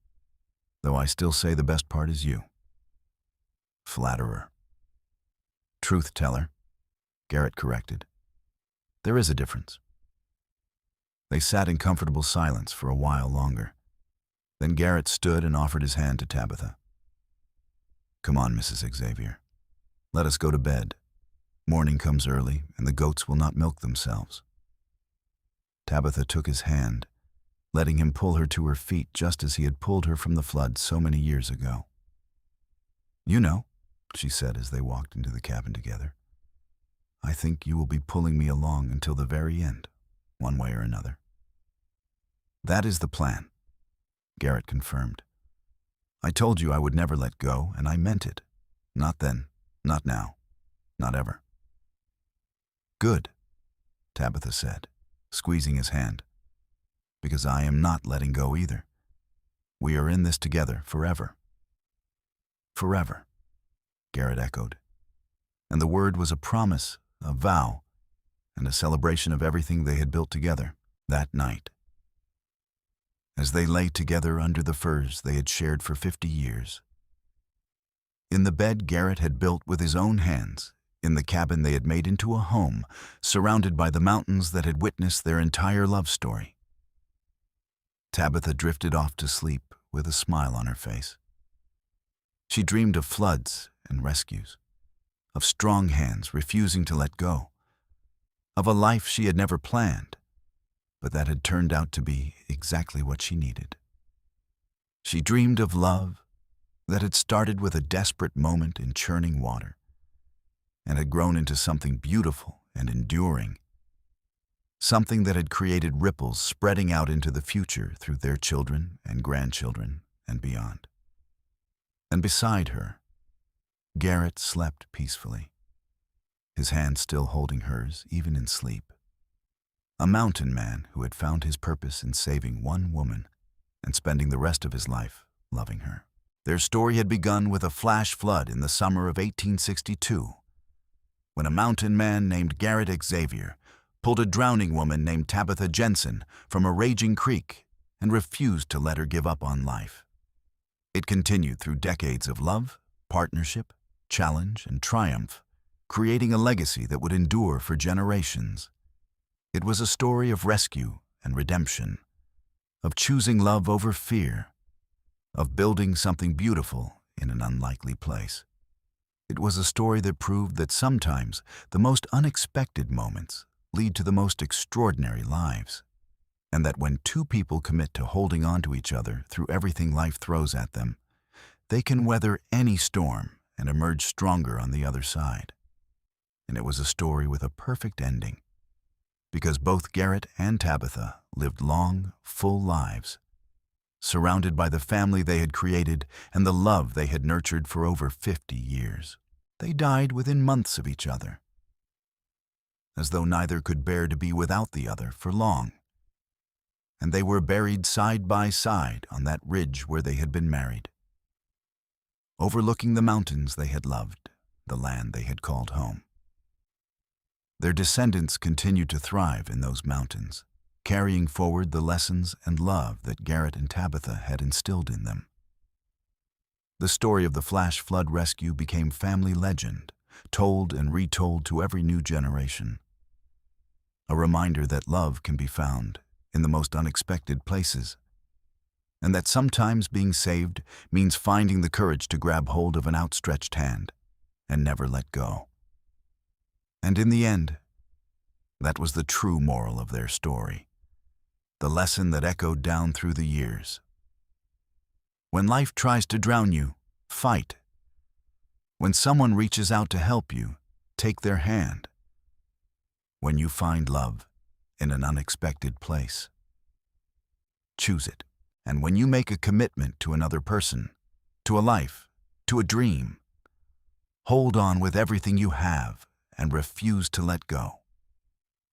A: "though I still say the best part is you." "Flatterer." "Truth teller," Garrett corrected. "There is a difference." They sat in comfortable silence for a while longer. Then Garrett stood and offered his hand to Tabitha. "Come on, Mrs. Xavier. Let us go to bed. Morning comes early, and the goats will not milk themselves." Tabitha took his hand, letting him pull her to her feet just as he had pulled her from the flood so many years ago. "You know," she said as they walked into the cabin together, "I think you will be pulling me along until the very end, one way or another." "That is the plan," Garrett confirmed. "I told you I would never let go, and I meant it. Not then, not now, not ever." "Good," Tabitha said, squeezing his hand, "because I am not letting go either. We are in this together forever." "Forever," Garrett echoed, and the word was a promise, a vow, and a celebration of everything they had built together that night. As they lay together under the firs they had shared for 50 years. In the bed Garrett had built with his own hands, in the cabin they had made into a home, surrounded by the mountains that had witnessed their entire love story. Tabitha drifted off to sleep with a smile on her face. She dreamed of floods and rescues, of strong hands refusing to let go, of a life she had never planned, but that had turned out to be exactly what she needed. She dreamed of love that had started with a desperate moment in churning water and had grown into something beautiful and enduring, something that had created ripples spreading out into the future through their children and grandchildren and beyond. And beside her, Garrett slept peacefully, his hand still holding hers even in sleep. A mountain man who had found his purpose in saving one woman and spending the rest of his life loving her. Their story had begun with a flash flood in the summer of 1862, when a mountain man named Garrett Xavier pulled a drowning woman named Tabitha Jensen from a raging creek and refused to let her give up on life. It continued through decades of love, partnership, challenge, and triumph, creating a legacy that would endure for generations. It was a story of rescue and redemption, of choosing love over fear, of building something beautiful in an unlikely place. It was a story that proved that sometimes the most unexpected moments lead to the most extraordinary lives, and that when two people commit to holding on to each other through everything life throws at them, they can weather any storm and emerge stronger on the other side. And it was a story with a perfect ending, because both Garrett and Tabitha lived long, full lives, surrounded by the family they had created and the love they had nurtured for over 50 years. They died within months of each other, as though neither could bear to be without the other for long. And they were buried side by side on that ridge where they had been married, overlooking the mountains they had loved, the land they had called home. Their descendants continued to thrive in those mountains, carrying forward the lessons and love that Garrett and Tabitha had instilled in them. The story of the flash flood rescue became family legend, told and retold to every new generation. A reminder that love can be found in the most unexpected places, and that sometimes being saved means finding the courage to grab hold of an outstretched hand and never let go. And in the end, that was the true moral of their story, the lesson that echoed down through the years. When life tries to drown you, fight. When someone reaches out to help you, take their hand. When you find love in an unexpected place, choose it. And when you make a commitment to another person, to a life, to a dream, hold on with everything you have and refuse to let go.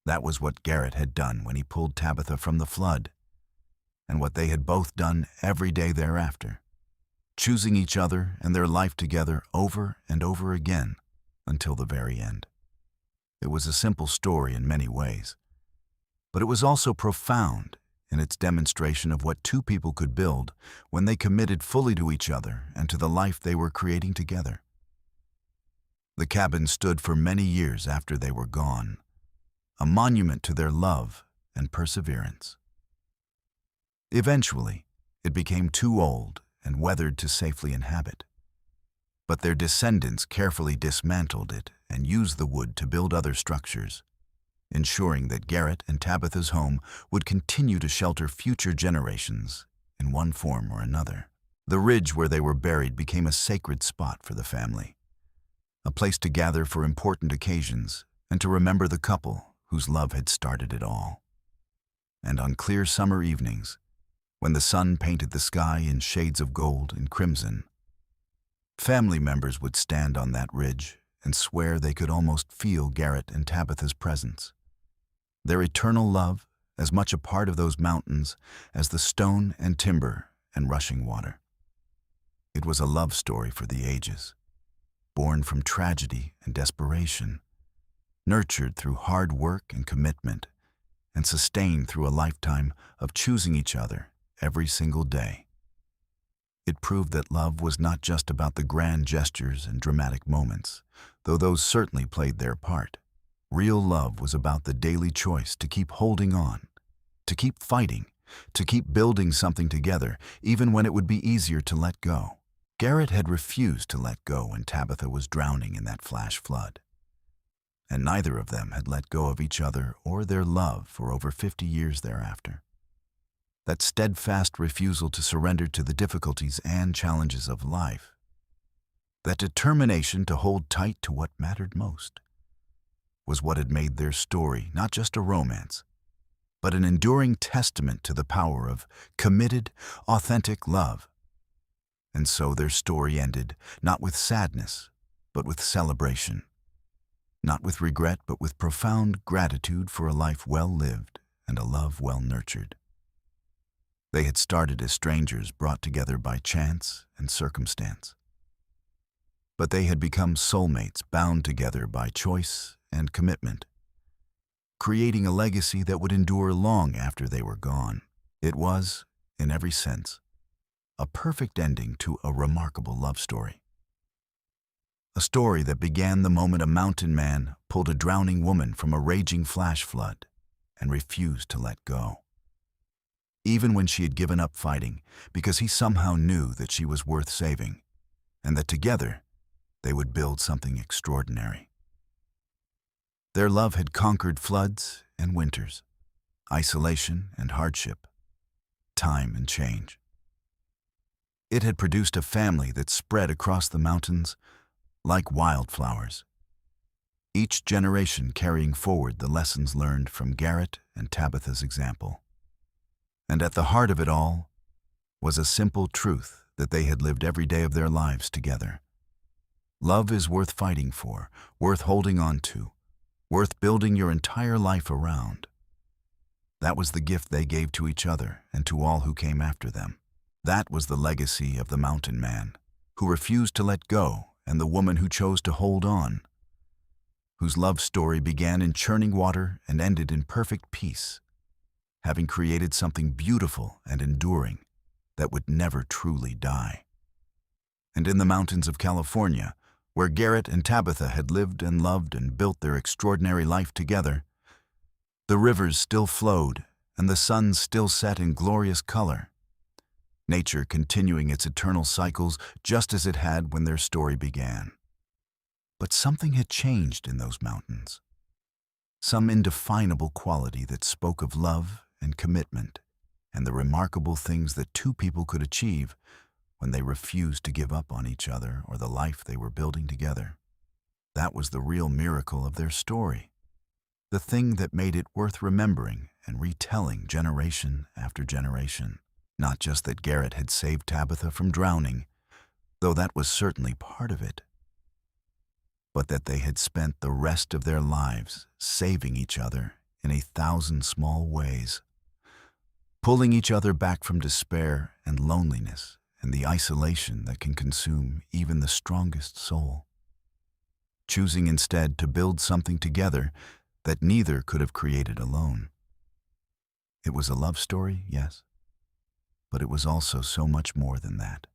A: That was what Garrett had done when he pulled Tabitha from the flood, and what they had both done every day thereafter, choosing each other and their life together over and over again until the very end. It was a simple story in many ways, but it was also profound in its demonstration of what two people could build when they committed fully to each other and to the life they were creating together. The cabin stood for many years after they were gone, a monument to their love and perseverance. Eventually, it became too old and weathered to safely inhabit, but their descendants carefully dismantled it and used the wood to build other structures, ensuring that Garrett and Tabitha's home would continue to shelter future generations in one form or another. The ridge where they were buried became a sacred spot for the family, a place to gather for important occasions and to remember the couple whose love had started it all. And on clear summer evenings, when the sun painted the sky in shades of gold and crimson, family members would stand on that ridge and swear they could almost feel Garrett and Tabitha's presence, their eternal love as much a part of those mountains as the stone and timber and rushing water. It was a love story for the ages, born from tragedy and desperation, nurtured through hard work and commitment, and sustained through a lifetime of choosing each other every single day. It proved that love was not just about the grand gestures and dramatic moments, though those certainly played their part. Real love was about the daily choice to keep holding on, to keep fighting, to keep building something together, even when it would be easier to let go. Garrett had refused to let go when Tabitha was drowning in that flash flood, and neither of them had let go of each other or their love for over 50 years thereafter. That steadfast refusal to surrender to the difficulties and challenges of life, that determination to hold tight to what mattered most, was what had made their story not just a romance, but an enduring testament to the power of committed, authentic love. And so their story ended not with sadness, but with celebration. Not with regret, but with profound gratitude for a life well lived and a love well nurtured. They had started as strangers brought together by chance and circumstance, but they had become soulmates bound together by choice and commitment, creating a legacy that would endure long after they were gone. It was, in every sense, a perfect ending to a remarkable love story. A story that began the moment a mountain man pulled a drowning woman from a raging flash flood and refused to let go, even when she had given up fighting, because he somehow knew that she was worth saving, and that together they would build something extraordinary. Their love had conquered floods and winters, isolation and hardship, time and change. It had produced a family that spread across the mountains like wildflowers, each generation carrying forward the lessons learned from Garrett and Tabitha's example. And at the heart of it all was a simple truth that they had lived every day of their lives together. Love is worth fighting for, worth holding on to, worth building your entire life around. That was the gift they gave to each other and to all who came after them. That was the legacy of the mountain man, who refused to let go, and the woman who chose to hold on, whose love story began in churning water and ended in perfect peace, having created something beautiful and enduring that would never truly die. And in the mountains of California, where Garrett and Tabitha had lived and loved and built their extraordinary life together, the rivers still flowed and the sun still set in glorious color, nature continuing its eternal cycles just as it had when their story began. But something had changed in those mountains, some indefinable quality that spoke of love and commitment and the remarkable things that two people could achieve when they refused to give up on each other or the life they were building together. That was the real miracle of their story, the thing that made it worth remembering and retelling generation after generation. Not just that Garrett had saved Tabitha from drowning, though that was certainly part of it, but that they had spent the rest of their lives saving each other in 1,000 small ways, pulling each other back from despair and loneliness and the isolation that can consume even the strongest soul, choosing instead to build something together that neither could have created alone. It was a love story, yes, but it was also so much more than that.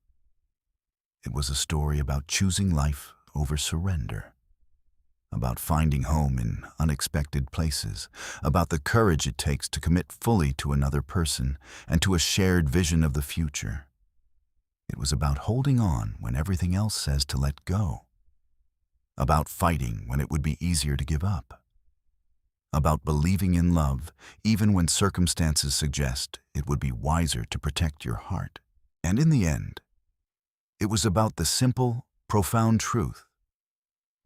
A: It was a story about choosing life over surrender, about finding home in unexpected places, about the courage it takes to commit fully to another person and to a shared vision of the future. It was about holding on when everything else says to let go, about fighting when it would be easier to give up, about believing in love even when circumstances suggest it would be wiser to protect your heart. And in the end, it was about the simple, profound truth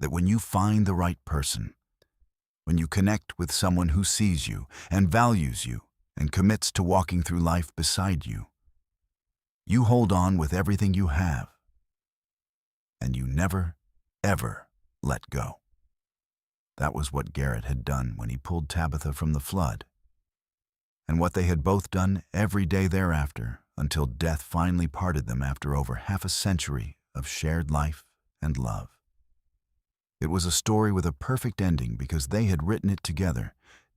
A: that when you find the right person, when you connect with someone who sees you and values you and commits to walking through life beside you, you hold on with everything you have, and you never, ever let go. That was what Garrett had done when he pulled Tabitha from the flood, and what they had both done every day thereafter until death finally parted them after over half a century of shared life and love. It was a story with a perfect ending because they had written it together,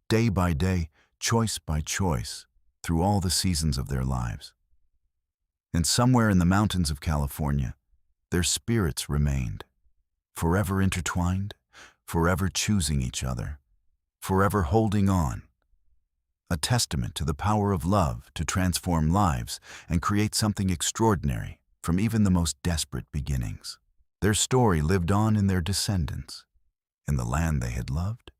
A: day by day, choice by choice, through all the seasons of their lives. And somewhere in the mountains of California, their spirits remained, forever intertwined, forever choosing each other, forever holding on, a testament to the power of love to transform lives and create something extraordinary from even the most desperate beginnings. Their story lived on in their descendants, in the land they had loved,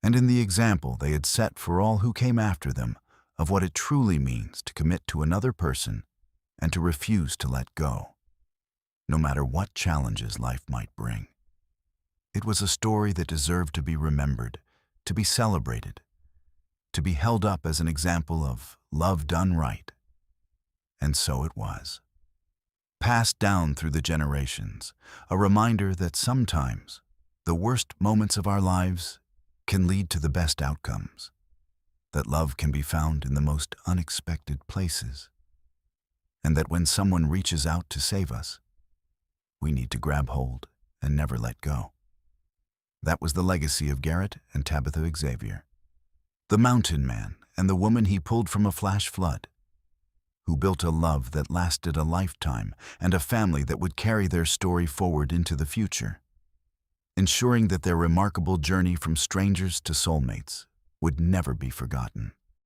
A: and in the example they had set for all who came after them of what it truly means to commit to another person and to refuse to let go, no matter what challenges life might bring. It was a story that deserved to be remembered, to be celebrated, to be held up as an example of love done right. And so it was. Passed down through the generations, a reminder that sometimes the worst moments of our lives can lead to the best outcomes, that love can be found in the most unexpected places, and that when someone reaches out to save us, we need to grab hold and never let go. That was the legacy of Garrett and Tabitha Xavier, the mountain man and the woman he pulled from a flash flood, who built a love that lasted a lifetime and a family that would carry their story forward into the future, ensuring that their remarkable journey from strangers to soulmates would never be forgotten.